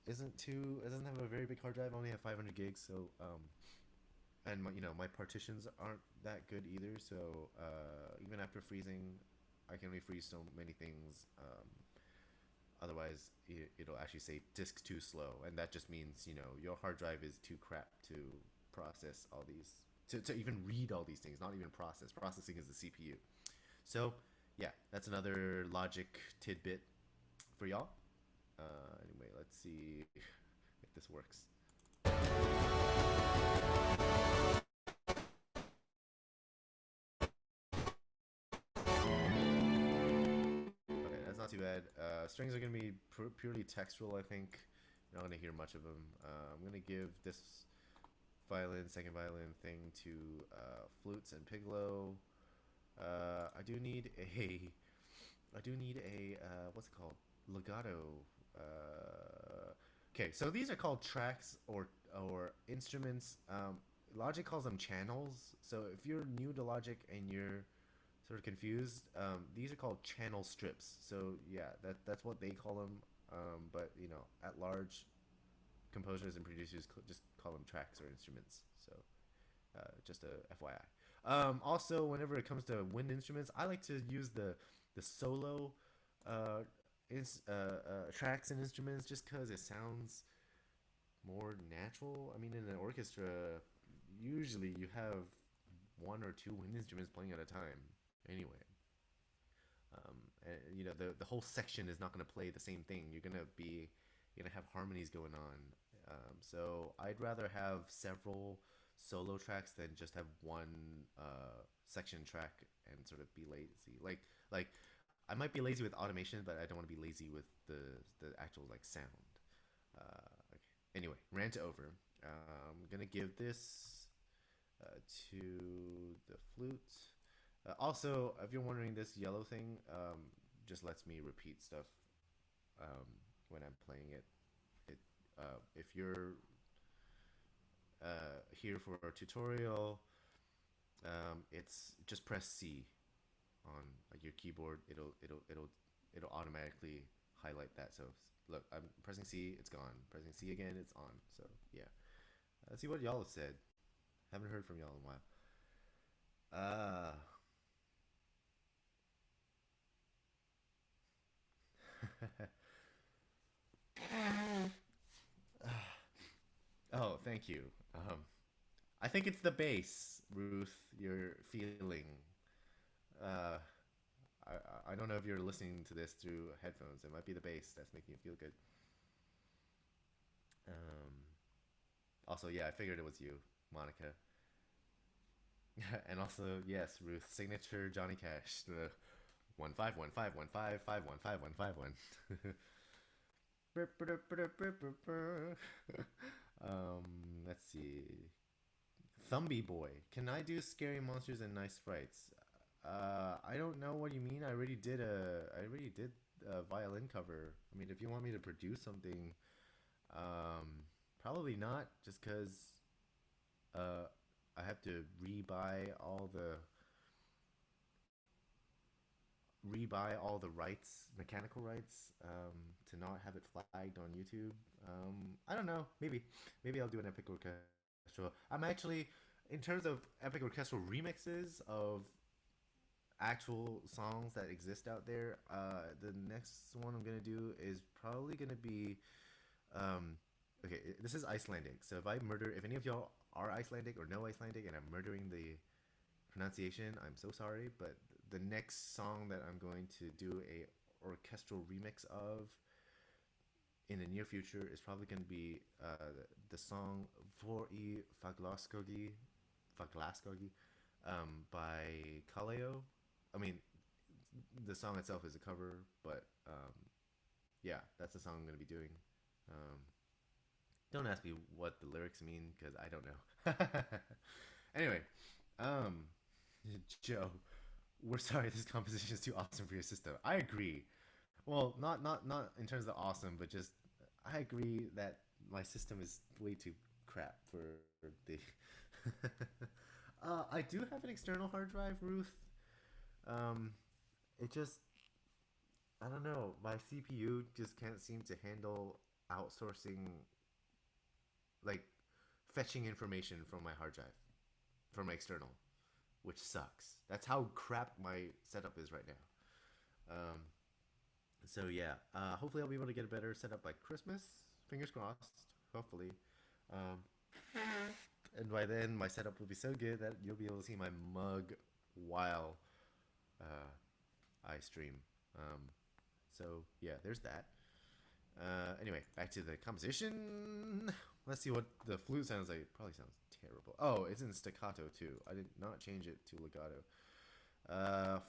S1: isn't too. It doesn't have a very big hard drive. I only have 500 gigs. So and my partitions aren't that good either. So even after freezing, I can only freeze so many things. Otherwise, it'll actually say disk too slow, and that just means your hard drive is too crap to process all these, to even read all these things. Not even process. Processing is the CPU. So yeah, that's another logic tidbit for y'all. Anyway, let's see if this works. Okay, that's not too bad. Strings are gonna be purely textual, I think. You're not gonna hear much of them. I'm gonna give this violin, second violin thing to flutes and piccolo. I do need a what's it called? Legato. Okay, so these are called tracks or instruments. Logic calls them channels. So if you're new to Logic and you're sort of confused, these are called channel strips. So yeah, that's what they call them. But at large, composers and producers just call them tracks or instruments. So just a FYI. Also, whenever it comes to wind instruments, I like to use the solo uh, tracks and instruments just because it sounds more natural. I mean, in an orchestra, usually you have one or two wind instruments playing at a time. Anyway, and, the whole section is not going to play the same thing. You're gonna have harmonies going on. So I'd rather have several solo tracks than just have one section track and sort of be lazy. Like I might be lazy with automation, but I don't want to be lazy with the actual like sound. Okay. Anyway, rant over. I'm gonna give this to the flute. Also, if you're wondering, this yellow thing just lets me repeat stuff when I'm playing it. If you're here for a tutorial, it's just press C on your keyboard. It'll automatically highlight that. So look, I'm pressing C, it's gone. Pressing C again, it's on. So yeah, let's see what y'all have said. Haven't heard from y'all in a while. Uh, oh, thank you. I think it's the bass, Ruth. You're feeling. Uh, I don't know if you're listening to this through headphones. It might be the bass that's making you feel good. Um, Also, yeah, I figured it was you, Monica. And also, yes, Ruth, signature Johnny Cash, the 1515155151515. Let's see. Thumby Boy, can I do scary monsters and nice sprites? I don't know what you mean. I already did a violin cover. I mean, if you want me to produce something, probably not, just because uh, I have to rebuy all the rights, mechanical rights, to not have it flagged on YouTube. I don't know. Maybe I'll do an epic orchestral. I'm actually, in terms of epic orchestral remixes of actual songs that exist out there, the next one I'm gonna do is probably gonna be, um, okay. This is Icelandic. So if any of y'all are Icelandic or know Icelandic, and I'm murdering the pronunciation. I'm so sorry, but the next song that I'm going to do a orchestral remix of in the near future is probably going to be the song For I Faglaskogi by Kaleo. I mean, the song itself is a cover, but yeah, that's the song I'm going to be doing. Um, don't ask me what the lyrics mean because I don't know. Anyway, um, Joe, we're sorry this composition is too awesome for your system. I agree. Well, not in terms of awesome, but just I agree that my system is way too crap for the. I do have an external hard drive, Ruth. Um, it just I don't know. My CPU just can't seem to handle outsourcing, like fetching information from my hard drive from my external, which sucks. That's how crap my setup is right now. Um, so yeah, hopefully I'll be able to get a better setup by Christmas. Fingers crossed. Hopefully, um, and by then my setup will be so good that you'll be able to see my mug while I stream. Um, so yeah, there's that. Anyway, back to the composition. Let's see what the flute sounds like. It probably sounds terrible. Oh, it's in staccato too. I did not change it to legato.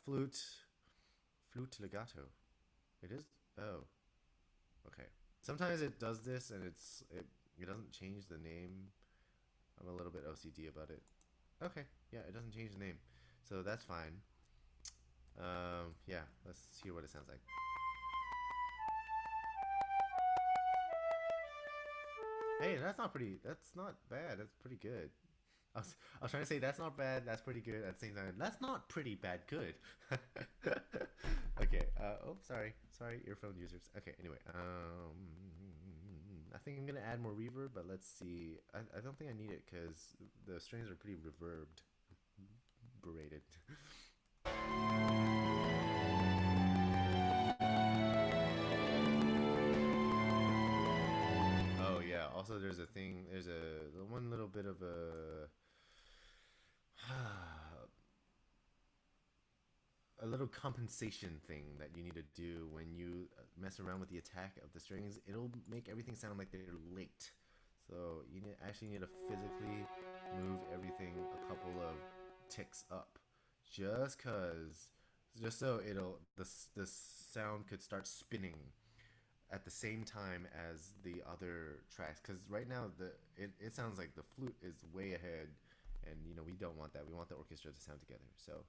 S1: Flute legato. It is. Oh, okay. Sometimes it does this and it doesn't change the name. I'm a little bit OCD about it. Okay, yeah, it doesn't change the name, so that's fine. Yeah, let's hear what it sounds like. Hey, that's not pretty. That's not bad. That's pretty good. I was trying to say that's not bad. That's pretty good. At the same time, that's not pretty bad. Good. Okay. Oh, sorry, earphone users. Okay. Anyway, I think I'm gonna add more reverb, but let's see. I don't think I need it because the strings are pretty reverbed, berated. Oh yeah. Also, there's a thing. There's a one little bit of a little compensation thing that you need to do when you mess around with the attack of the strings. It'll make everything sound like they're late. So you actually need to physically move everything a couple of ticks up, just cause, just so the sound could start spinning at the same time as the other tracks. Cause right now it sounds like the flute is way ahead, and we don't want that. We want the orchestra to sound together. So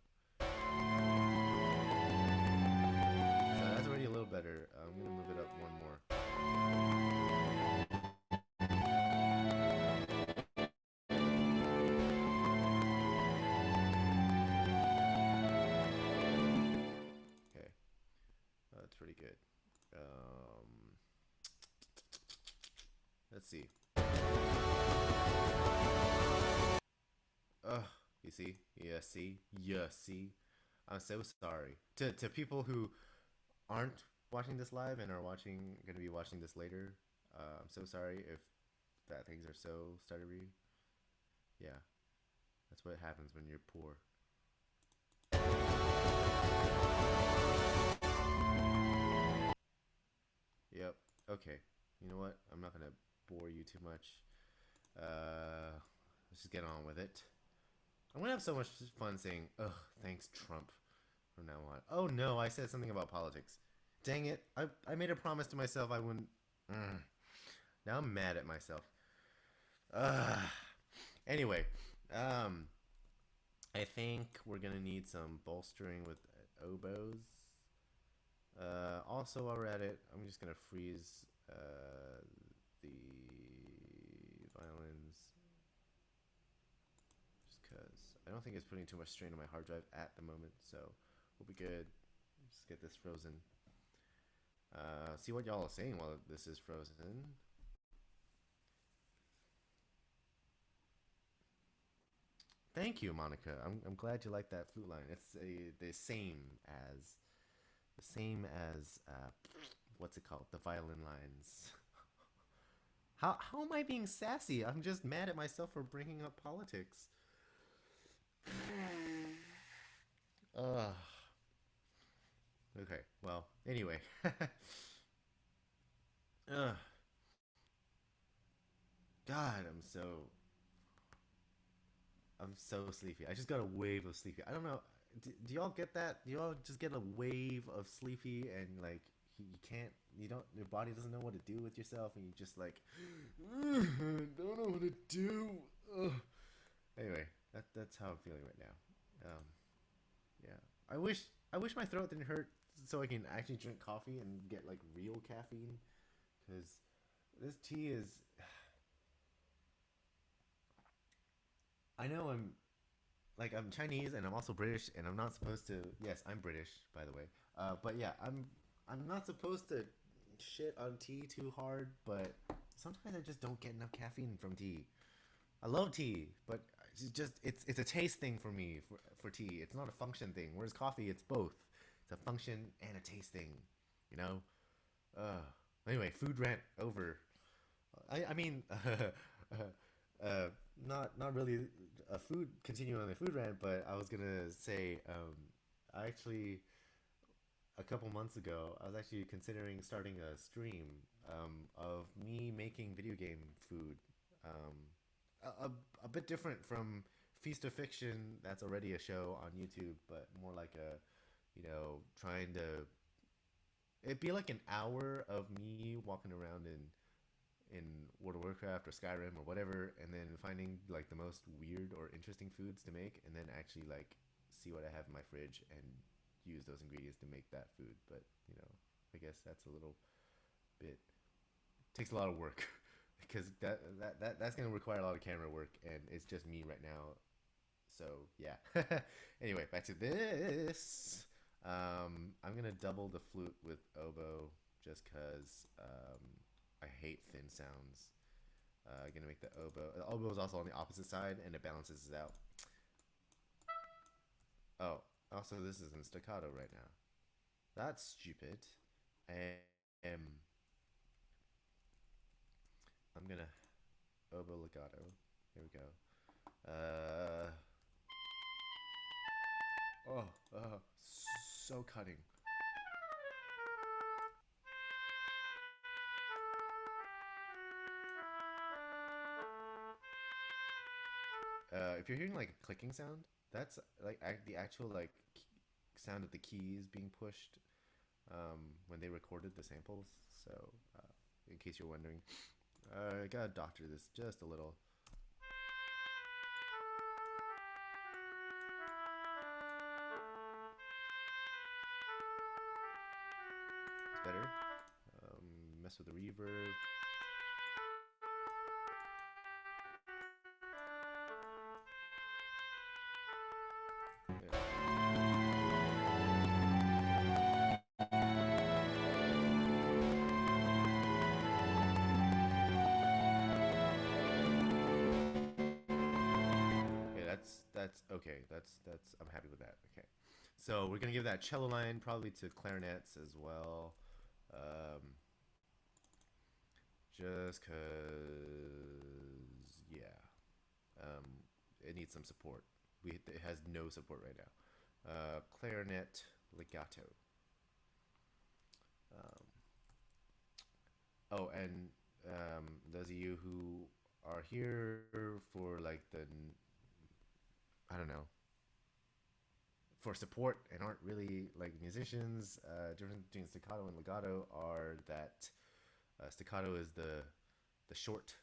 S1: that's already a little better. I'm gonna move it up one more. Okay, that's pretty good. Um, let's see. Ugh, you see? Yeah, see? Yeah, see? I'm so sorry. To people who aren't watching this live and are gonna be watching this later, I'm so sorry if that things are so stuttery. Yeah, that's what happens when you're poor. Yep. Okay. You know what? I'm not gonna bore you too much. Let's just get on with it. I'm gonna have so much fun saying, "Ugh, thanks, Trump," from now on. Oh no, I said something about politics. Dang it! I made a promise to myself I wouldn't. Mm. Now I'm mad at myself. Ugh. Anyway, um, I think we're gonna need some bolstering with oboes. Also, while we're at it, I'm just gonna freeze the violins just because I don't think it's putting too much strain on my hard drive at the moment. So we'll be good. Just get this frozen. See what y'all are saying while this is frozen. Thank you, Monica. I'm glad you like that flute line. It's the same as what's it called? The violin lines. How am I being sassy? I'm just mad at myself for bringing up politics. Uh, okay. Well, anyway. uh, God, I'm so sleepy. I just got a wave of sleepy. I don't know. Do y'all get that? Do y'all just get a wave of sleepy and like you can't, you don't, your body doesn't know what to do with yourself, and you just like, don't know what to do. Ugh. Anyway, that's how I'm feeling right now. Yeah, I wish I wish my throat didn't hurt so I can actually drink coffee and get like real caffeine, because this tea is. I know I'm Chinese and I'm also British and I'm not supposed to. Yes, I'm British, by the way. But yeah, I'm not supposed to shit on tea too hard, but sometimes I just don't get enough caffeine from tea. I love tea, but it's a taste thing for me for tea. It's not a function thing. Whereas coffee, it's both. It's a function and a taste thing. You know. Uh, anyway, food rant over. I mean, not really a food continuing on the food rant, but I was gonna say, I actually a couple months ago I was actually considering starting a stream of me making video game food, um, a, a, a bit different from Feast of Fiction. That's already a show on YouTube, but more like a, trying to. It'd be like an hour of me walking around in World of Warcraft or Skyrim or whatever, and then finding like the most weird or interesting foods to make, and then actually like see what I have in my fridge and use those ingredients to make that food. But I guess that's a little bit takes a lot of work because that's gonna require a lot of camera work, and it's just me right now. So yeah. Anyway, back to this. I'm gonna double the flute with oboe just because I hate thin sounds. Gonna make the oboe. The oboe is also on the opposite side, and it balances it out. Oh, also this is in staccato right now. That's stupid. Um, I'm gonna oboe legato. Here we go. Uh, so cutting. If you're hearing like a clicking sound, that's like the actual like sound of the keys being pushed when they recorded the samples. So, in case you're wondering, I gotta doctor this just a little. It's better. Mess with the reverb. Yeah. Okay, that's okay. That's I'm happy with that. Okay, so we're gonna give that cello line probably to clarinets as well, um, just cause yeah, um, it needs some support. It has no support right now. Clarinet legato. Um, oh, and those of you who are here for like the I don't know, for support and aren't really like musicians, difference between staccato and legato are that staccato is the short,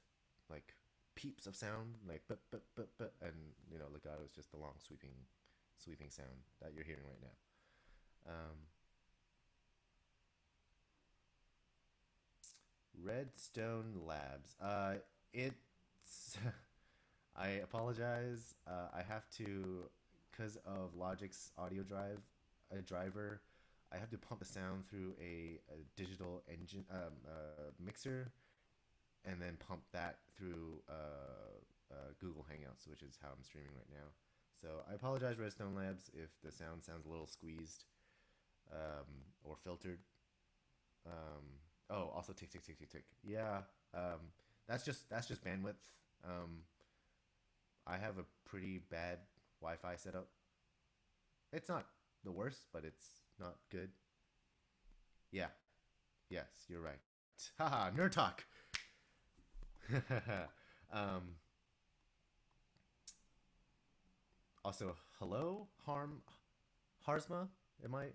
S1: like peeps of sound, like but, and legato is just the long sweeping sound that you're hearing right now. Redstone Labs. It's I apologize. I have to, because of Logic's audio a driver. I have to pump the sound through a digital engine mixer, and then pump that through Google Hangouts, which is how I'm streaming right now. So I apologize, Redstone Labs, if the sounds a little squeezed or filtered. Oh, also tick tick tick tick tick. Yeah, that's just bandwidth. Um, I have a pretty bad Wi-Fi setup. It's not. the worst, but it's not good. Yeah. Yes, you're right. Haha, nerd talk. um, Also, hello, Harzma. Am I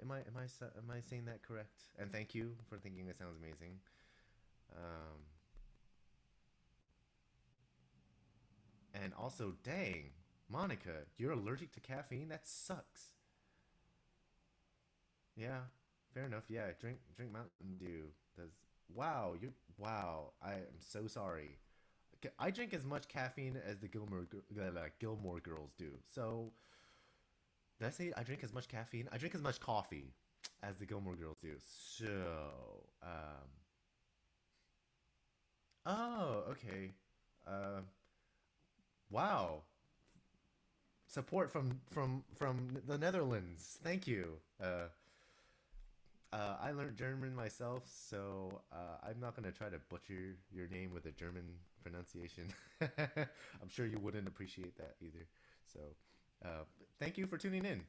S1: saying that correct? And thank you for thinking it sounds amazing. Um, and also, dang, Monica, you're allergic to caffeine. That sucks. Yeah, fair enough. Yeah, drink Mountain Dew. Does wow, you wow. I am so sorry. I drink as much caffeine as the Gilmore Girls do. So did I say I drink as much caffeine? I drink as much coffee as the Gilmore Girls do. So oh, okay. Uh, wow. Support from the Netherlands. Thank you. I learned German myself, so I'm not gonna try to butcher your name with a German pronunciation. I'm sure you wouldn't appreciate that either. So, uh, thank you for tuning in.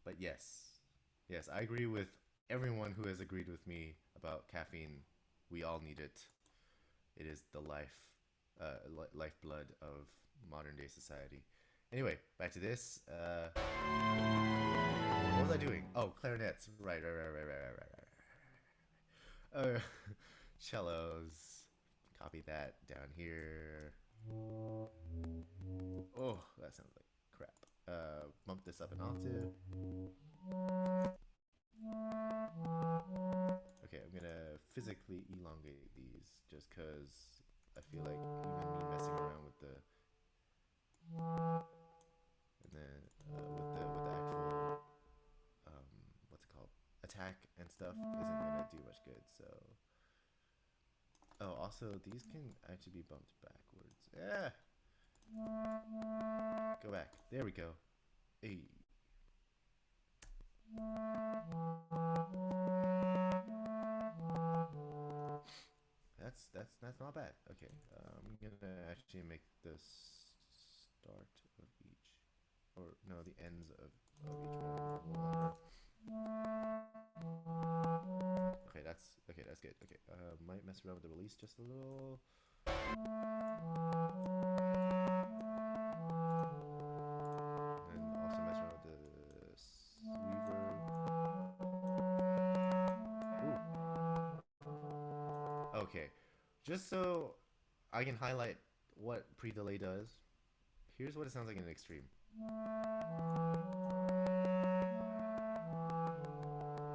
S1: But yes, yes, I agree with everyone who has agreed with me about caffeine. We all need it. It is the lifeblood of modern day society. Anyway, back to this. What was I doing? Oh, clarinets. Right. Cellos. Copy that down here. Oh, that sounds like crap. Bump this up an octave. Okay, I'm gonna physically elongate these just because I feel like even me messing around with the and then with the actual what's it called attack and stuff isn't gonna do much good. So oh, also these can actually be bumped backwards. Yeah, go back. There we go. Hey. That's not bad. Okay, I'm gonna actually make the start of each, or no, the ends of each one a little longer. Okay, that's good. Okay, might mess around with the release just a little. And also mess around with the reverb. Ooh. Okay, just so I can highlight what pre-delay does. Here's what it sounds like in an extreme. I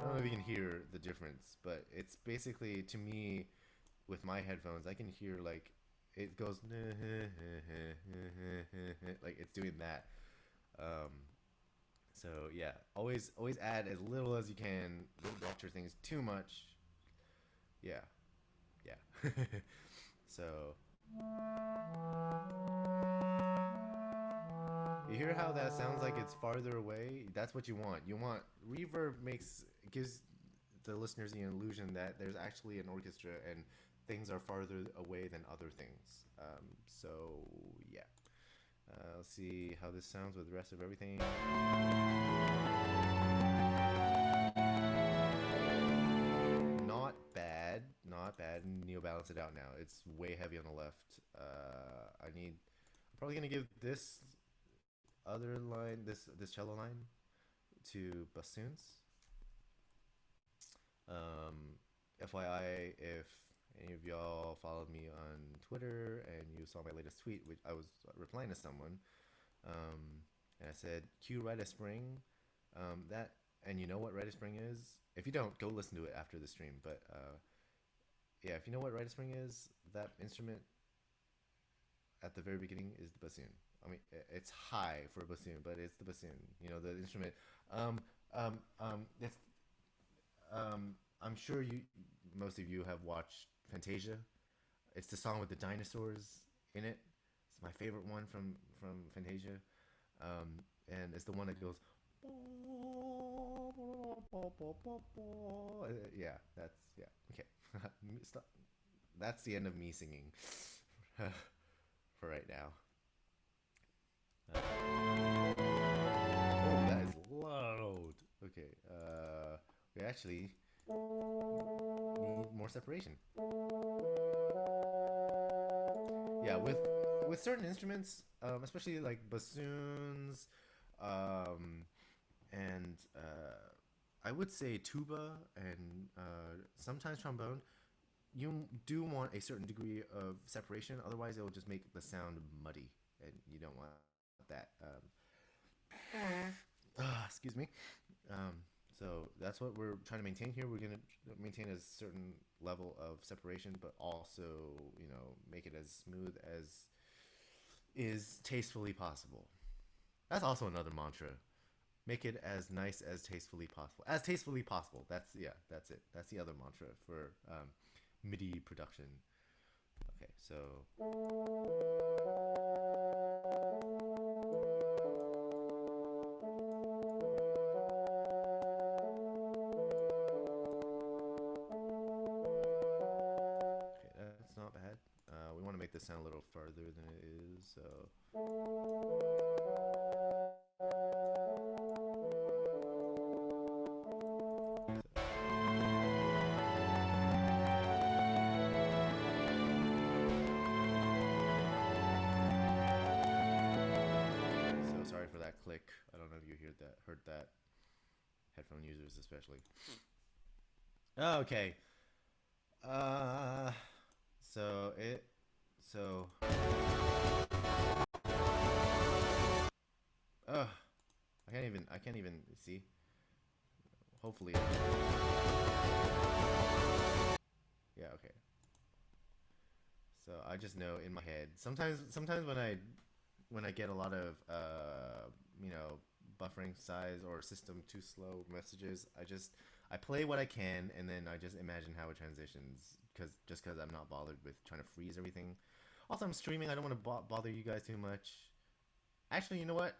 S1: don't know if you can hear the difference, but it's basically to me with my headphones, I can hear like it goes like it's doing that. Um, so yeah, always add as little as you can. Don't butcher things too much. Yeah, yeah. So you hear how that sounds like it's farther away? That's what you want. You want reverb makes gives the listeners the illusion that there's actually an orchestra and things are farther away than other things. So yeah, let's see how this sounds with the rest of everything. Not bad, not bad. Neo balance it out now. It's way heavy on the left. I'm probably gonna give this other line, this cello line, to bassoons. Um, FYI, if any of y'all followed me on Twitter and you saw my latest tweet, which I was replying to someone, and I said, "Cue Rite of Spring." That and you know what Rite of Spring is? If you don't, go listen to it after the stream. But yeah, if you know what Rite of Spring is, that instrument at the very beginning is the bassoon. I mean, it's high for a bassoon, but it's the bassoon. You know, the instrument. It's I'm sure most of you have watched Fantasia. It's the song with the dinosaurs in it. It's my favorite one from Fantasia, and it's the one that goes. Yeah, yeah. Okay, stop. That's the end of me singing for right now. Oh, that is loud. Okay, we actually need more separation. Yeah, with certain instruments, especially like bassoons, um, and I would say tuba and sometimes trombone, you do want a certain degree of separation. Otherwise, it will just make the sound muddy, and you don't want that. Excuse me. Um, so that's what we're trying to maintain here. We're gonna maintain a certain level of separation, but also, make it as smooth as is tastefully possible. That's also another mantra. Make it as nice as tastefully possible. As tastefully possible. That's it. That's the other mantra for MIDI production. Okay, so okay, that's not bad. We want to make this sound a little further than it is. So sorry for that click. I don't know if you heard that. Headphone users especially. Okay. Uh, so it, so, I can't even see. Hopefully, yeah, okay. So I just know in my head. Sometimes when I get a lot of buffering size or system too slow messages, I play what I can and then I just imagine how it transitions because I'm not bothered with trying to freeze everything. Also, I'm streaming. I don't want to bother you guys too much. Actually, you know what?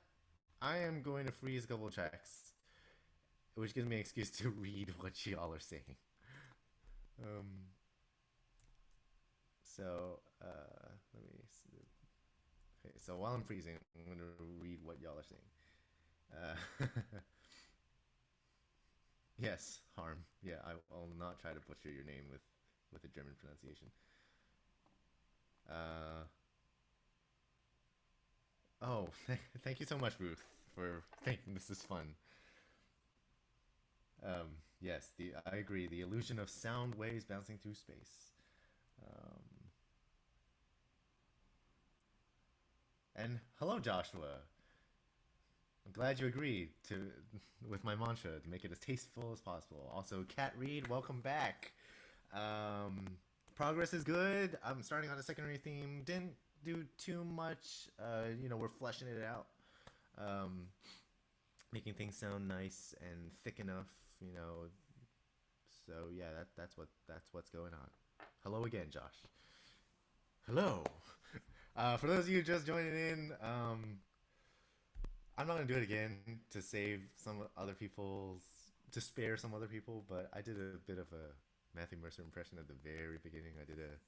S1: I am going to freeze a couple of tracks, which gives me an excuse to read what y'all are saying. Um, let me see. Okay, so while I'm freezing, I'm going to read what y'all are saying. Uh, yes, Harm. Yeah, I'll not try to butcher your name with a German pronunciation. Uh, oh, thank you so much, Ruth, for thinking this is fun. Yes, I agree. The illusion of sound waves bouncing through space. Um, and hello, Joshua. I'm glad you agreed to with my mantra to make it as tasteful as possible. Also, Kat Reed, welcome back. Um, Progress is good. I'm starting on a secondary theme. Didn't do too much. We're fleshing it out, um, making things sound nice and thick enough. So yeah, that's what's going on. Hello again, Josh. Hello. For those of you just joining in, I'm not gonna do it again to save some other people's to spare some other people, but I did a bit of a Matthew Mercer impression at the very beginning. I did a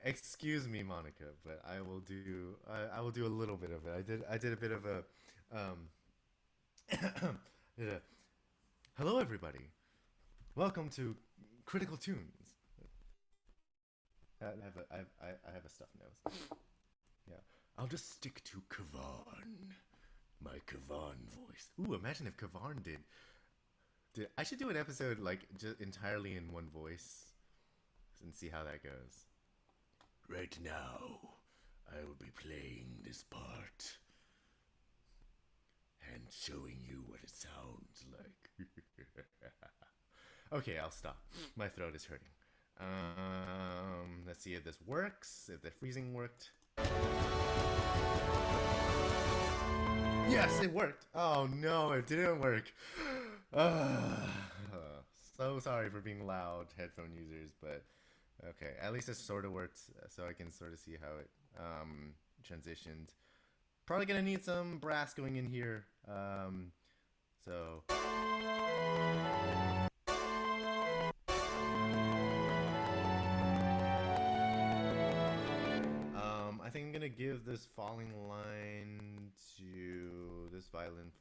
S1: excuse me, Monica, but I will do a little bit of it. I did a bit of a um did a hello everybody. Welcome to Critical Tunes. I have a stuffed nose. Yeah. I'll just stick to Kavarn. My Kavarn voice. Ooh, imagine if Kavarn did. I should do an episode like just entirely in one voice and see how that goes. Right now, I will be playing this part and showing you what it sounds like. Okay, I'll stop. My throat is hurting. Let's see if this works. If the freezing worked. Yes, it worked. Oh no, it didn't work. So sorry for being loud, headphone users, but okay, at least it sort of worked, so I can sort of see how it transitioned. Probably gonna need some brass going in here. So I think I'm gonna give this falling line to violin.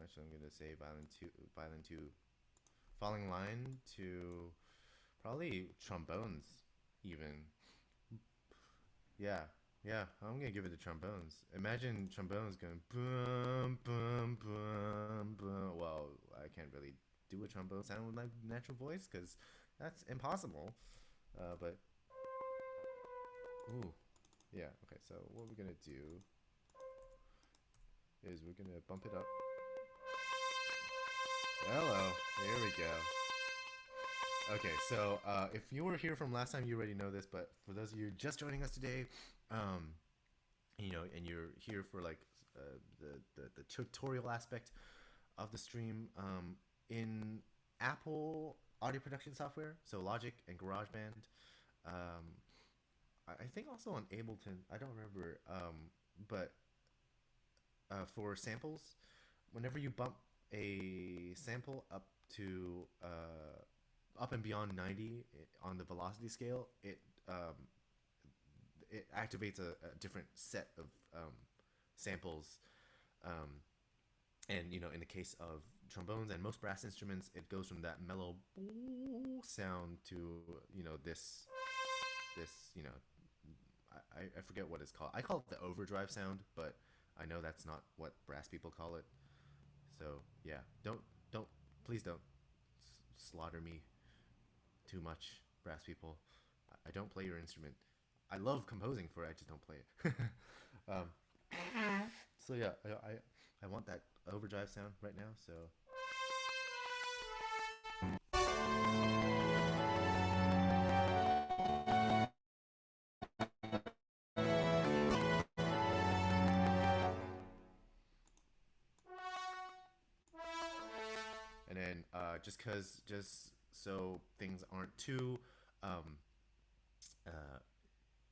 S1: Actually, I'm gonna say violin two, falling line to probably trombones, even. Yeah, yeah. I'm gonna give it to trombones. Imagine trombones going boom, boom, boom, boom. Well, I can't really do a trombone sound with my natural voice because that's impossible. But ooh, yeah. Okay, so what we're gonna do is we're gonna bump it up. Hello, there we go. Okay, so if you were here from last time, you already know this, but for those of you just joining us today, um, and you're here for like the tutorial aspect of the stream, in Apple audio production software, so Logic and GarageBand, um, I think also on Ableton, I don't remember, but for samples, whenever you bump a sample up to up and beyond 90 on the velocity scale, it activates a different set of samples. Um, and in the case of trombones and most brass instruments, it goes from that mellow sound to this I forget what it's called. I call it the overdrive sound, but I know that's not what brass people call it. So yeah, don't please don't slaughter me too much, brass people. I don't play your instrument. I love composing for it. I just don't play it. um, so yeah, I want that overdrive sound right now. So and then just so things um, uh,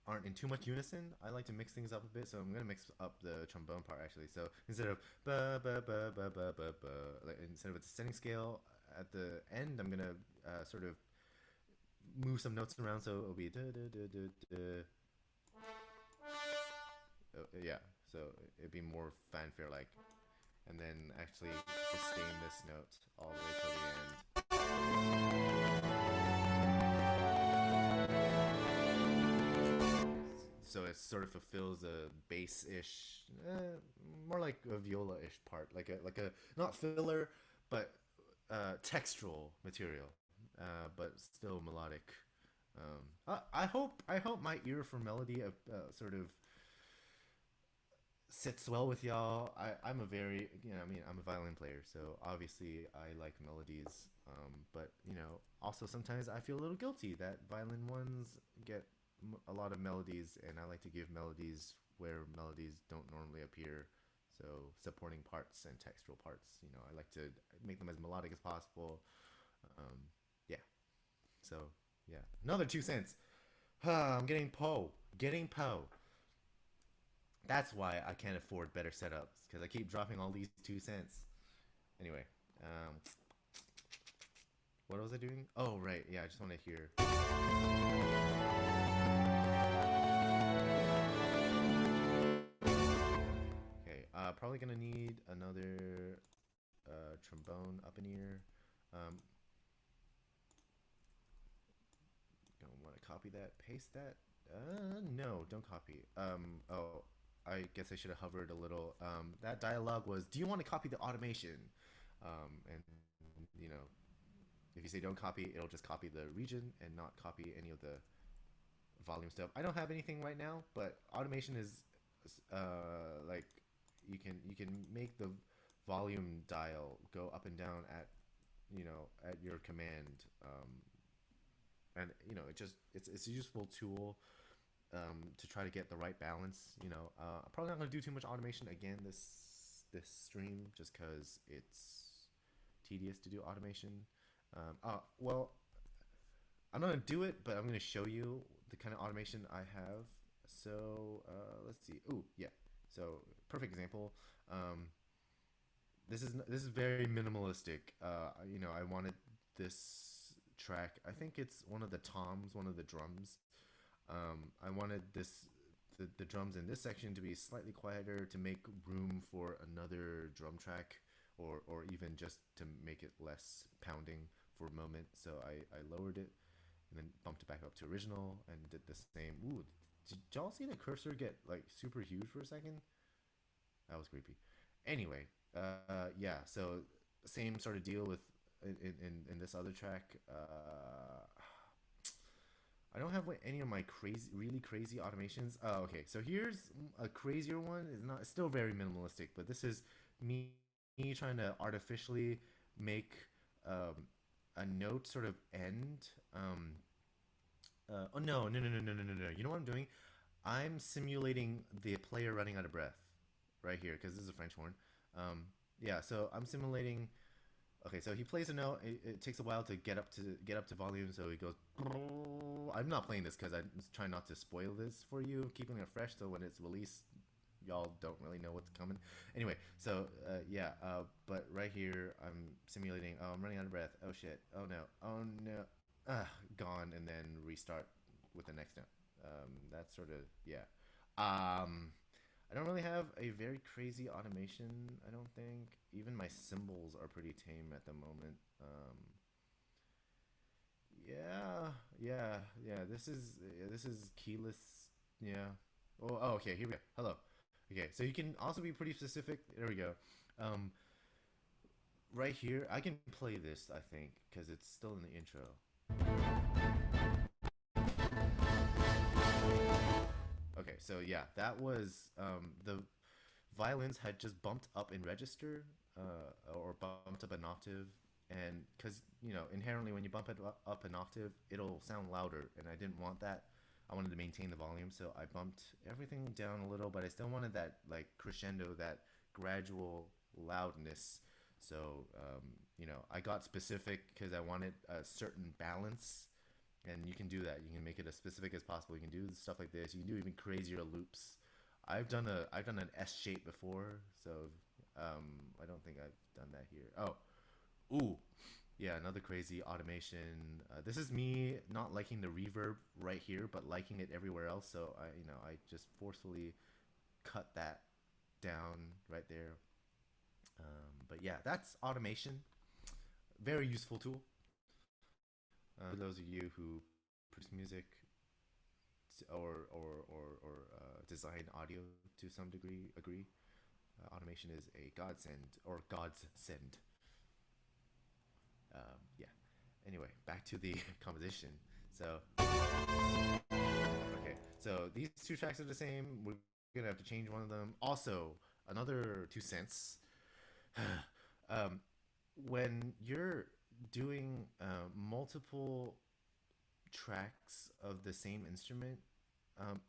S1: aren't in too much unison, I like to mix things up a bit. So I'm gonna mix up the trombone part actually. So instead of ba ba ba ba ba ba ba, like instead of a descending scale at the end, I'm gonna sort of move some notes around. So it'll be da da da da da. Yeah. So it'd be more fanfare like, and then actually sustain this note all the way till the end. So it sort of fulfills a bass-ish, more like a viola-ish part, like a not filler, but textural material, but still melodic. I hope my ear for melody sort of sits well with y'all. I'm a very, I mean, I'm a violin player, so obviously I like melodies. But also sometimes I feel a little guilty that violin ones get a lot of melodies, and I like to give melodies where melodies don't normally appear. So supporting parts and textural parts, I like to make them as melodic as possible. Um, yeah. So yeah, another 2 cents. I'm getting po. That's why I can't afford better setups because I keep dropping all these 2 cents. Anyway, um, what was I doing? Oh right, yeah, I just want to hear. Okay, probably gonna need another trombone up in ear. Um, Gonna want to copy that, paste that. No, don't copy. Oh, I guess I should have hovered a little. That dialogue was, "Do you want to copy the automation?" And you know, if you say don't copy, it'll just copy the region and not copy any of the volume stuff. I don't have anything right now, but automation is like you can make the volume dial go up and down at your command. And it's a useful tool to try to get the right balance. I'm probably not gonna do too much automation again this stream just because it's tedious to do automation. Well, I'm not gonna do it, but I'm gonna show you the kind of automation I have. So let's see. Ooh, yeah. So perfect example. Um, this is very minimalistic. I wanted this track. I think it's one of the toms, one of the drums. I wanted this the drums in this section to be slightly quieter to make room for another drum track, or even just to make it less pounding for a moment. So I lowered it and then bumped it back up to original and did the same. Ooh, did y'all see the cursor get like super huge for a second? That was creepy. Anyway, yeah. So same sort of deal with in this other track. I don't have like, any of my crazy, really crazy automations. Oh, okay. So here's a crazier one. It's not. It's still very minimalistic, but this is me trying to artificially make um, a note sort of end. Oh no! You know what I'm doing? I'm simulating the player running out of breath right here because this is a French horn. Yeah, so I'm simulating. Okay, so he plays a note. It takes a while to get up to volume, so he goes. I'm not playing this because I'm trying not to spoil this for you, keeping it fresh. So when it's released, y'all don't really know what's coming. Anyway, so yeah, but right here I'm simulating. Oh, I'm running out of breath. Oh shit. Oh no. Oh no. Gone, and then restart with the next note. That's sort of yeah. I don't really have a very crazy automation. I don't think even my cymbals are pretty tame at the moment. Yeah. This is keyless. Yeah. Oh, okay. Here we go. Hello. Okay, so you can also be pretty specific. There we go. Um, right here, I can play this. I think because it's still in the intro. Okay, so yeah, that was the violins had just bumped up in register or bumped up an octave, and because inherently when you bump it up an octave, it'll sound louder, and I didn't want that. I wanted to maintain the volume, so I bumped everything down a little, but I still wanted that like crescendo, that gradual loudness. So I got specific because I wanted a certain balance, and you can do that. You can make it as specific as possible. You can do stuff like this. You can do even crazier loops. I've done an S shape before, so I don't think I've done that here. Oh, ooh, yeah, another crazy automation. This is me not liking the reverb right here, but liking it everywhere else. So I just forcefully cut that down right there. But yeah, that's automation. Very useful tool. For those of you who produce music or design audio to some degree, agree. Automation is a godsend or God's send. Yeah. Anyway, back to the composition. So, okay. So these two tracks are the same. We're gonna have to change one of them. Also, another 2 cents. um, when you're doing multiple tracks of the same instrument, um,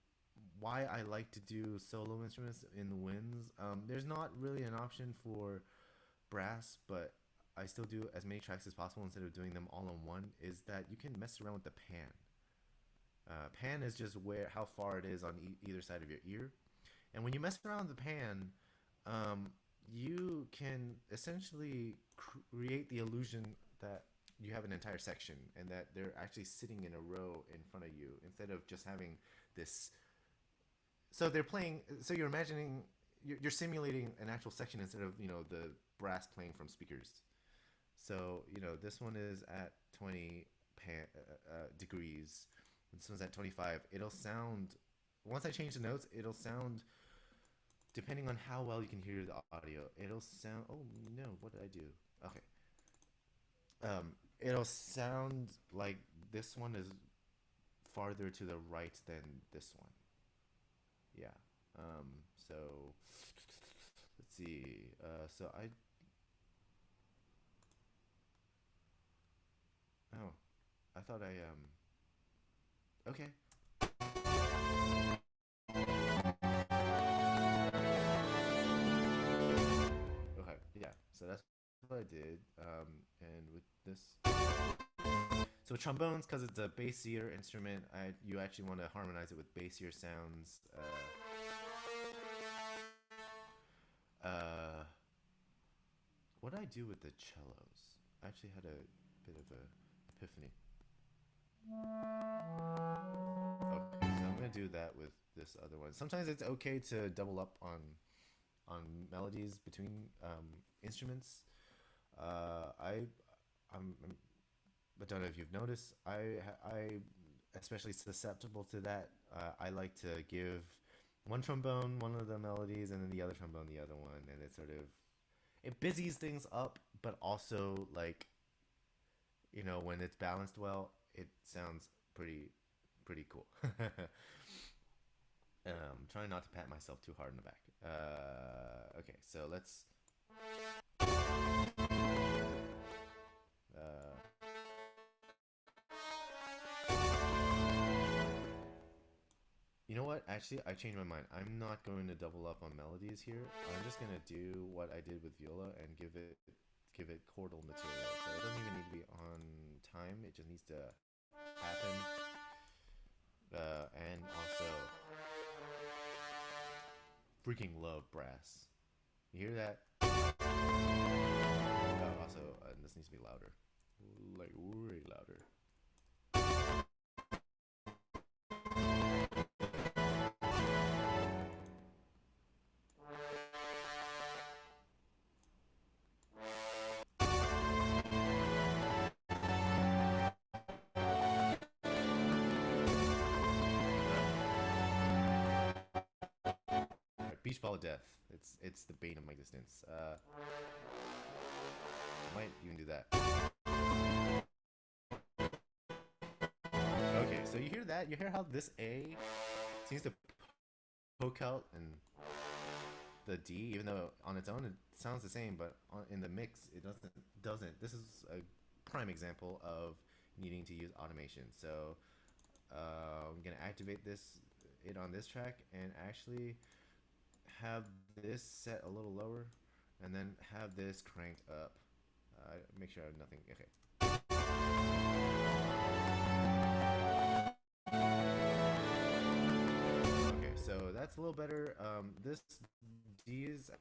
S1: why I like to do solo instruments in the winds. There's not really an option for brass, but I still do as many tracks as possible instead of doing them all in one. Is that you can mess around with the pan. Pan is just where how far it is on either side of your ear, and when you mess around with the pan, um, you can essentially create the illusion that you have an entire section and that they're actually sitting in a row in front of you instead of just having this. So they're playing. So you're imagining you're simulating an actual section instead of the brass playing from speakers. So this one is at 20 degrees. This one's at 25. It'll sound once I change the notes. It'll sound depending on how well you can hear the audio. It'll sound. Oh no! What did I do? Okay. It'll sound like this one is farther to the right than this one. Yeah. So let's see. So I. Oh, I thought I Okay. Okay. Yeah. So that's what I did. And with this. So trombones, because it's a bassier instrument, you actually want to harmonize it with bassier sounds. Uh, what did I do with the cellos? I actually had a bit of a epiphany. Okay, so I'm gonna do that with this other one. Sometimes it's okay to double up on melodies between instruments. I I don't know if you've noticed. I especially susceptible to that. I like to give one trombone one of the melodies, and then the other trombone the other one, and it sort of it busies things up, but also like when it's balanced well, it sounds pretty cool. Trying not to pat myself too hard in the back. Okay, so let's. Uh, you know what? Actually, I changed my mind. I'm not going to double up on melodies here. I'm just gonna do what I did with viola and give it chordal material. So it doesn't even need to be on time. It just needs to happen. And also, freaking love brass. You hear that? Oh, also, this needs to be louder, like way louder. Right, beach ball of death. It's the bane of my existence. I might even do that. Okay, so you hear that? You hear how this A seems to poke out and the D, even though on its own it sounds the same, but in the mix it doesn't. This is a prime example of needing to use automation. So I'm gonna activate it on this track and actually have this set a little lower, and then have this cranked up. Make sure I have nothing. Okay. Okay, so that's a little better. This D is a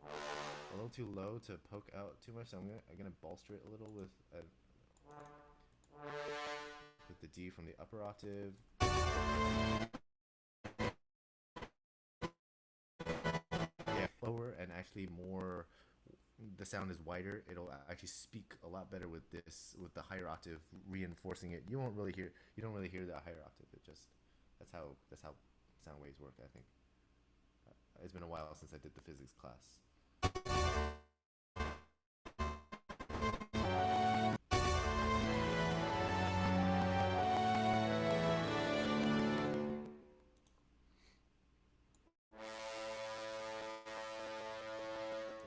S1: little too low to poke out too much, so I'm gonna bolster it a little with the D from the upper octave. Yeah, lower and actually more. The sound is wider. It'll actually speak a lot better with the higher octave reinforcing it. You don't really hear that higher octave. It just that's how sound waves work. I think it's been a while since I did the physics class.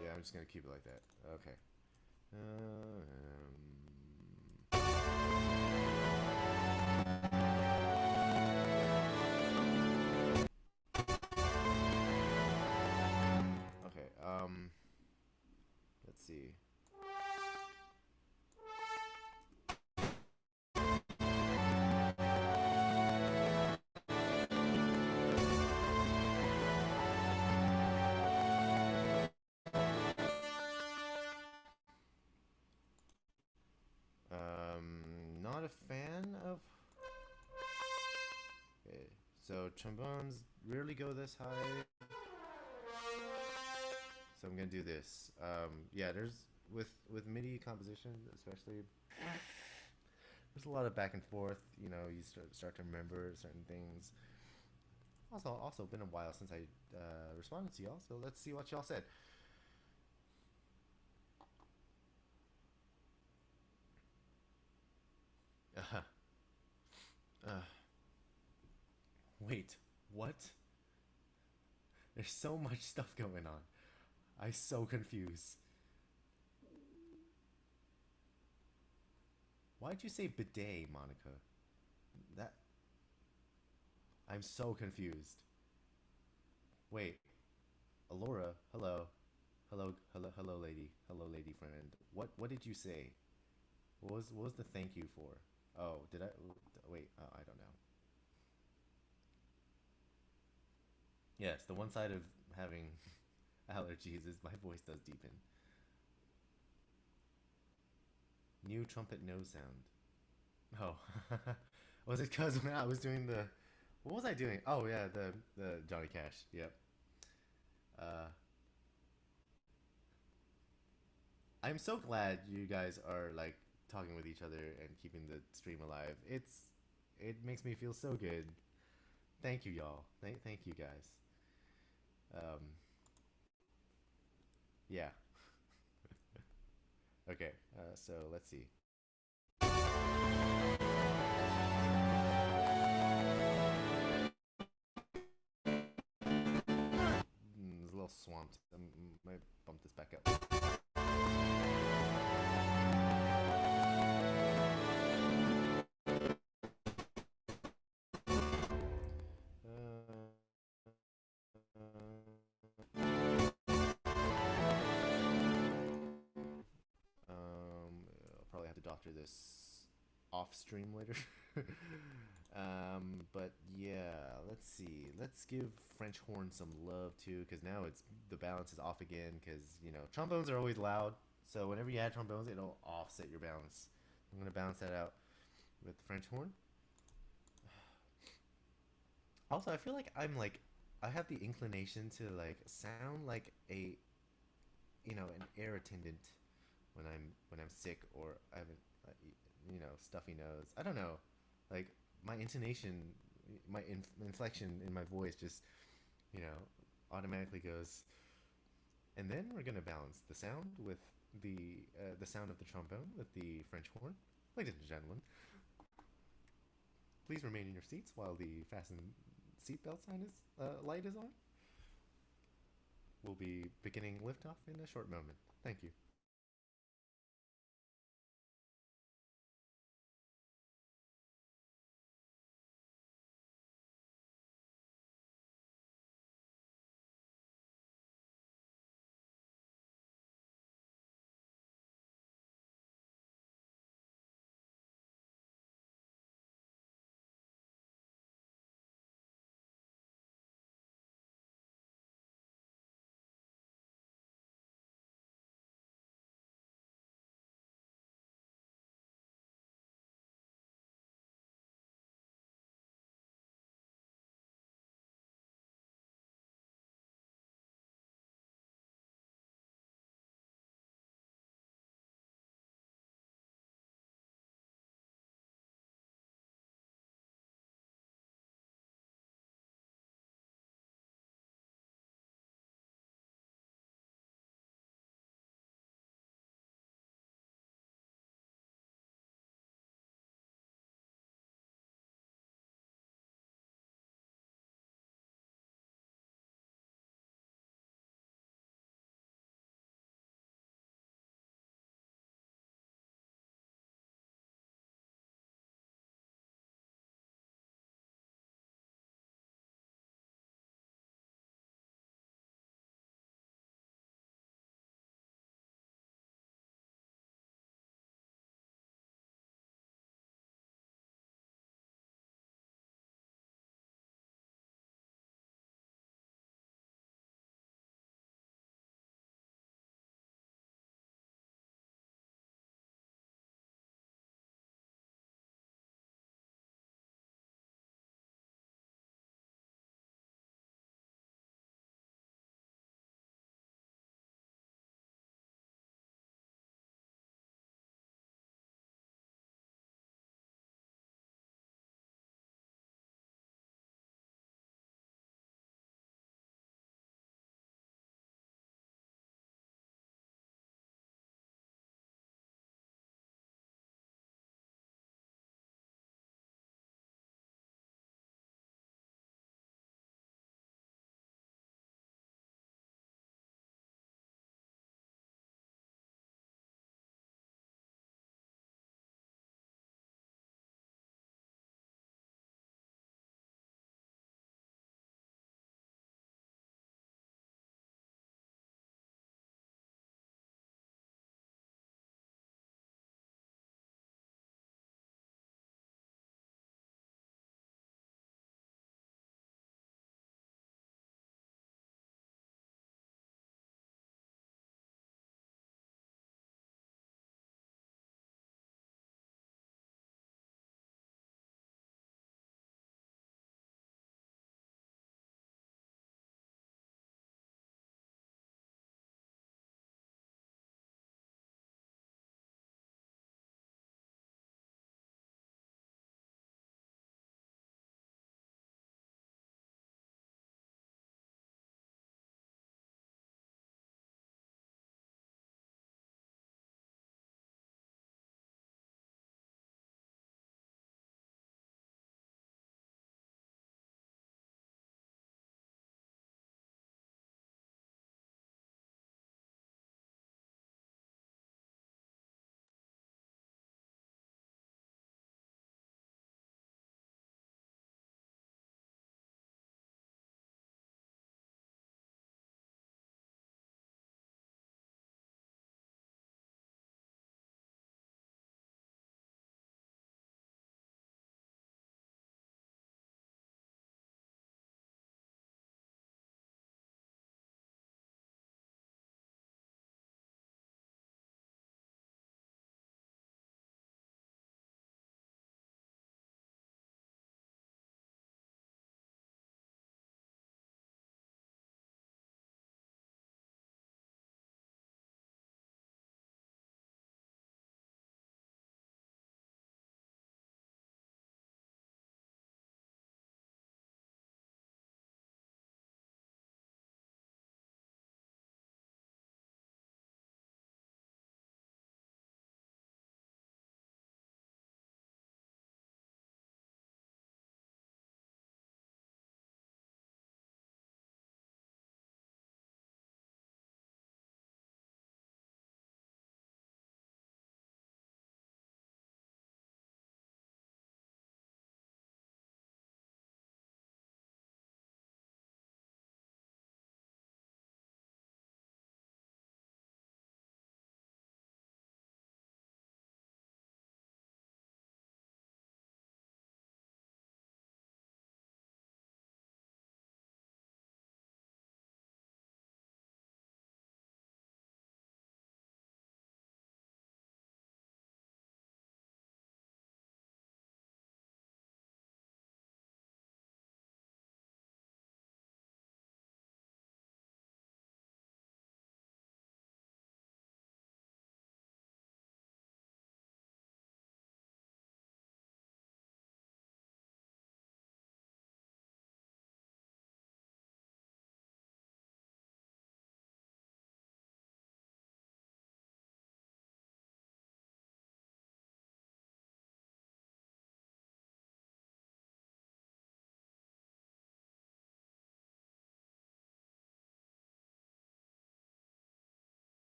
S1: Yeah, I'm just gonna keep it like that. Okay. Okay. Let's see. Not a fan of. Okay, so trombones rarely go this high, so I'm gonna do this. Yeah, there's with MIDI composition, especially. There's a lot of back and forth. You start to remember certain things. Also been a while since I responded to y'all, so let's see what y'all said. Uh, uh, wait, what? There's so much stuff going on. I'm so confused. Why'd you say bidet, Monica? That I'm so confused. Wait, Alora, hello, lady friend. What did you say? What was the thank you for? Oh, did I wait? I don't know. Yes, the one side of having allergies is my voice does deepen. New trumpet nose sound. Oh, was it because when I was doing the What was I doing? Oh yeah, the Johnny Cash. Yep. Uh, I'm so glad you guys are like talking with each other and keeping the stream alive. It makes me feel so good. Thank you, y'all. Thank you guys. Um, yeah. Okay. So let's see. It's a little swamped. I might bump this back up. Uh, I'll probably have to doctor this off stream later. But yeah, let's see. Let's give French horn some love too, because now it's the balance is off again. Because trombones are always loud, so whenever you add trombones, it'll offset your balance. I'm gonna balance that out with the French horn. Also, I feel like I have the inclination to like sound like a an air attendant when I'm sick or I haven't stuffy nose. I don't know, like my intonation, my inflection in my voice just you know automatically goes. And then we're gonna balance the sound with the sound of the trombone with the French horn. Ladies and gentlemen, please remain in your seats while the fasten seatbelt sign is light is on. We'll be beginning liftoff in a short moment. Thank you.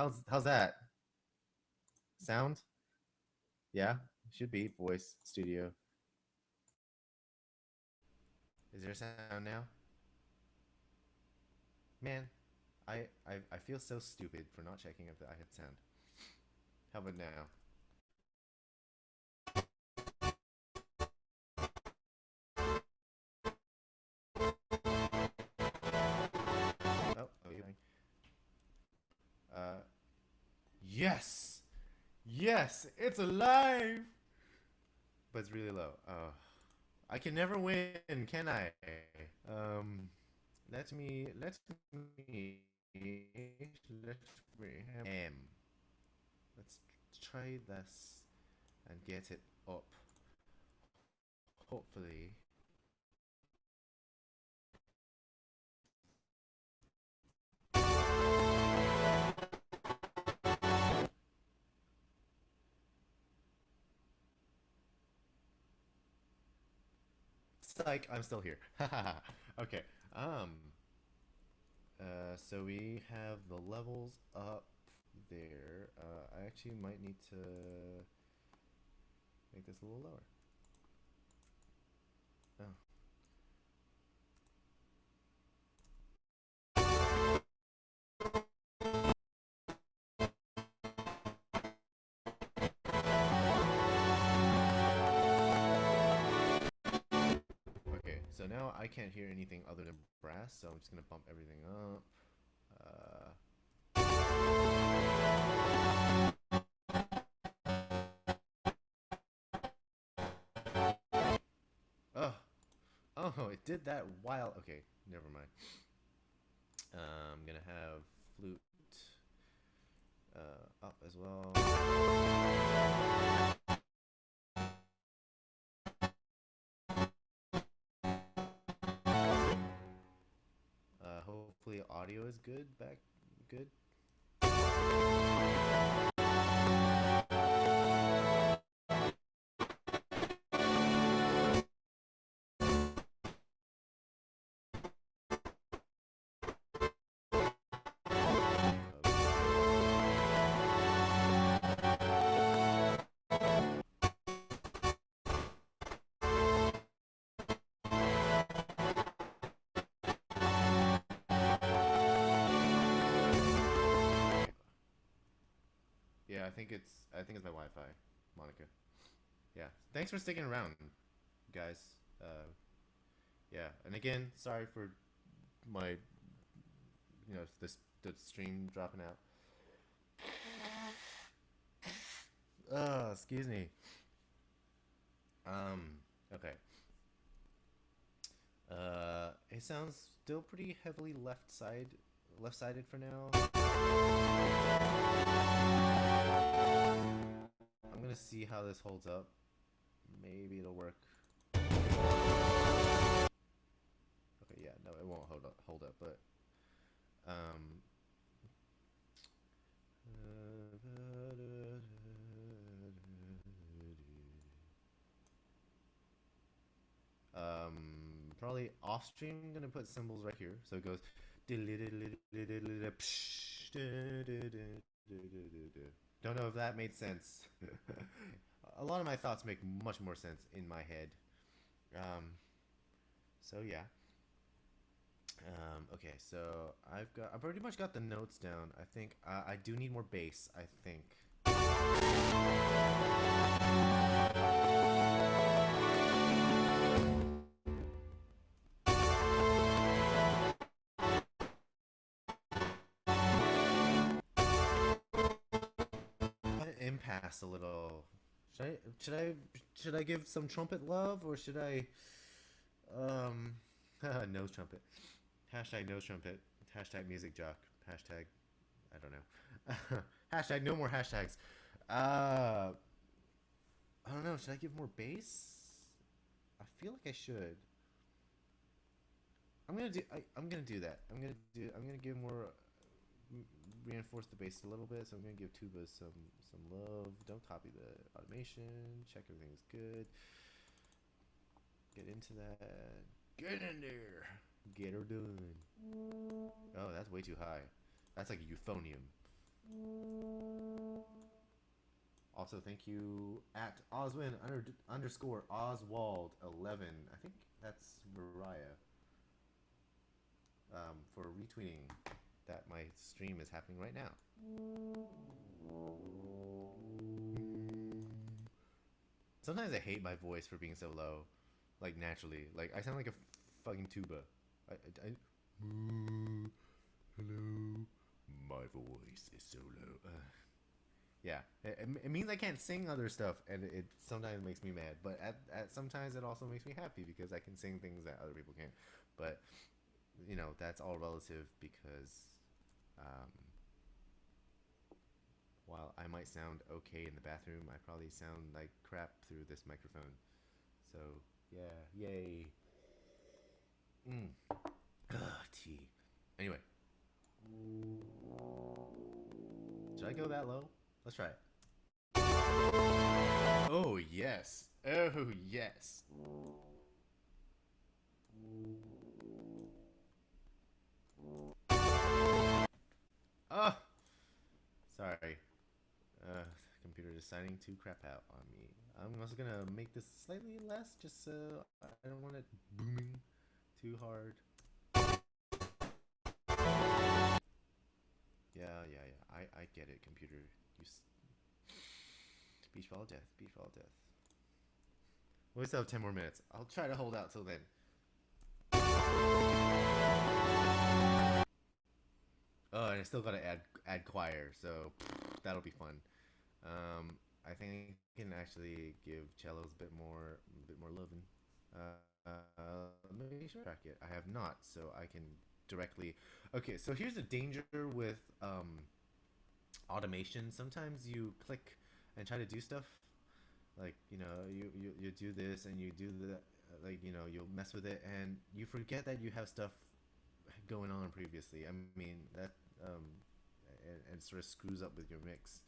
S1: How's that sound? Yeah, should be voice studio. Is there sound now? Man, I feel so stupid for not checking if I had sound. How about now? Oh, okay. Uh, yes, yes, it's alive, but it's really low. Oh, I can never win, can I? Um, let me have M. Let's try this and get it up. Hopefully. Psych, I'm still here. Okay. Um. So we have the levels up there. I actually might need to make this a little lower. Oh. Okay, so now I can't hear anything other than brass, so I'm just gonna bump everything up. Oh, oh, it did that while. Okay, never mind. I'm gonna have flute up as well. Hopefully audio is good back. Good. Yeah, I think it's my Wi-Fi, Monica. Yeah. Thanks for sticking around, guys. Uh, yeah. And again, sorry for my the stream dropping out. Excuse me. Okay. It sounds still pretty heavily left-sided for now. I'm gonna see how this holds up. Maybe it'll work. Okay, yeah, no, it won't hold up, but um, probably off stream. I'm gonna put symbols right here, so it goes. Don't know if that made sense. A lot of my thoughts make much more sense in my head. Um, so yeah. Okay, so I've pretty much got the notes down. I think I do need more bass. I think. Impasse a little. Should I should I should I give some trumpet love or should I um nose trumpet? Hashtag nose trumpet. Hashtag music jock. Hashtag I don't know. Hashtag no more hashtags. Uh I don't know. Should I give more bass? I feel like I should. I'm gonna do that. I'm gonna give more reinforce the bass a little bit. So I'm gonna give tuba some love. Don't copy the automation. Check everything's good. Get into that. Get in there. Get her done. Oh, that's way too high. That's like a euphonium. Also, thank you at Oswin underscore Oswald 11. I think that's Mariah, for retweeting that my stream is happening right now. Sometimes I hate my voice for being so low, like naturally. Like I sound like a fucking tuba. Hello. My voice is so low. Yeah, it means I can't sing other stuff, and it sometimes makes me mad. But at sometimes it also makes me happy because I can sing things that other people can't. But that's all relative because um, while I might sound okay in the bathroom, I probably sound like crap through this microphone. So yeah, yay. Mm. Tea. Anyway, should I go that low? Let's try it. Oh yes. Oh yes. Oh, sorry. Computer deciding to crap out on me. I'm also gonna make this slightly less, just so I don't want it booming too hard. Yeah, yeah, yeah. I get it, computer. Beach ball death. Beach ball death. We still have 10 more minutes. I'll try to hold out till then. Oh, and I still gotta add choir, so that'll be fun. I think I can actually give cellos a bit more loving. Let me track it. I have not, so I can directly. Okay, so here's the danger with automation. Sometimes you click and try to do stuff, like you do this and you do the like you'll mess with it and you forget that you have stuff going on previously. I mean that and sort of screws up with your mix.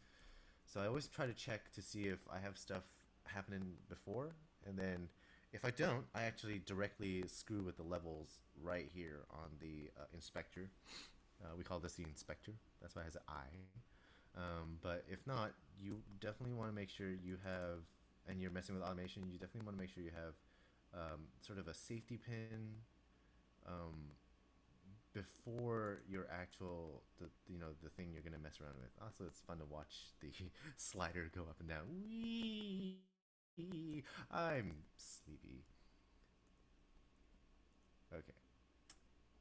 S1: So I always try to check to see if I have stuff happening before, and then if I don't, I actually directly screw with the levels right here on the inspector. We call this the inspector. That's why it has an I. But if not, you definitely want to make sure you have, and you're messing with automation, you definitely want to make sure you have sort of a safety pin um, before your actual the thing you're gonna mess around with. Also, it's fun to watch the slider go up and down. Wee. I'm sleepy. Okay.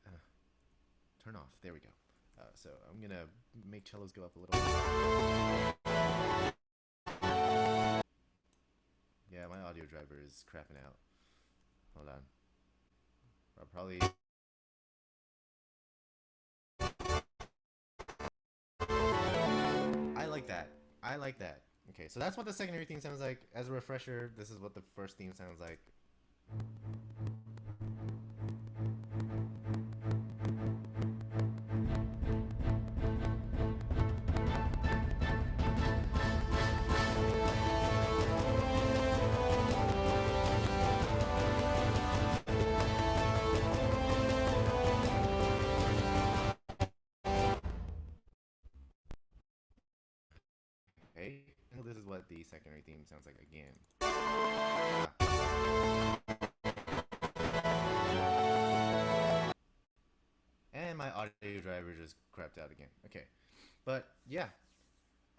S1: Uh, Turn off. There we go. So I'm gonna make cellos go up a little. Yeah, my audio driver is crapping out. Hold on. I'll probably. I like that. I like that. Okay, so that's what the secondary theme sounds like. As a refresher, this is what the first theme sounds like. Okay, this is what the secondary theme sounds like again. And my audio driver just crapped out again. Okay, but yeah.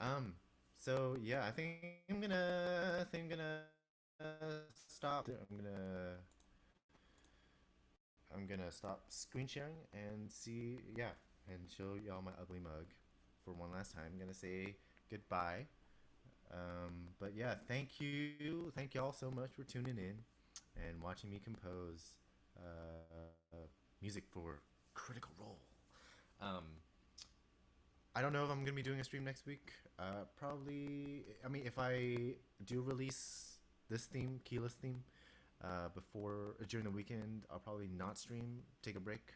S1: Um. So yeah, I think I'm gonna stop. I'm gonna stop screen sharing and see, yeah, and show y'all my ugly mug for one last time. I'm gonna say goodbye. But yeah, thank y'all so much for tuning in and watching me compose music for Critical Role. Um, I don't know if I'm gonna be doing a stream next week. Probably. I mean, if I do release this theme, Keyless theme, before during the weekend, I'll probably not stream, take a break.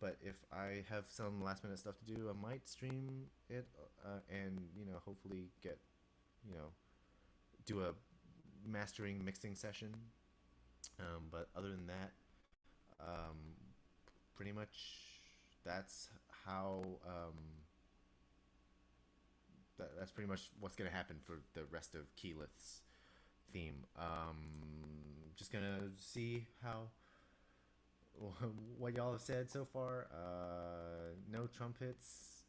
S1: But if I have some last minute stuff to do, I might stream it, and hopefully get you know do a mastering mixing session. But other than that, um, pretty much that's how that's pretty much what's gonna happen for the rest of Keyleth's theme. Just gonna see how what y'all have said so far. No trumpets.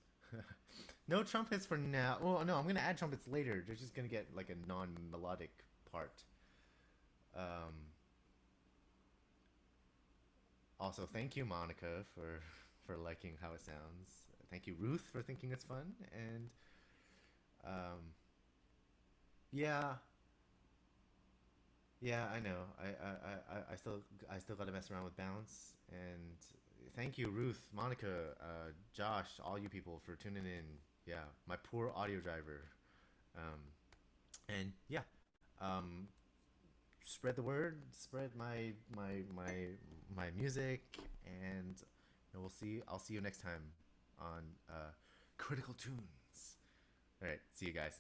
S1: No trumpets for now. Well, no, I'm gonna add trumpets later. They're just gonna get like a non-melodic part. Um, Also, thank you, Monica, for liking how it sounds. Thank you, Ruth, for thinking it's fun. And um, yeah, yeah, I know. I still got to mess around with balance. And thank you, Ruth, Monica, Josh, all you people for tuning in. Yeah, my poor audio driver. Um, and yeah, um, spread the word, spread my music, and we'll see. I'll see you next time on Critical Tunes. All right, see you guys.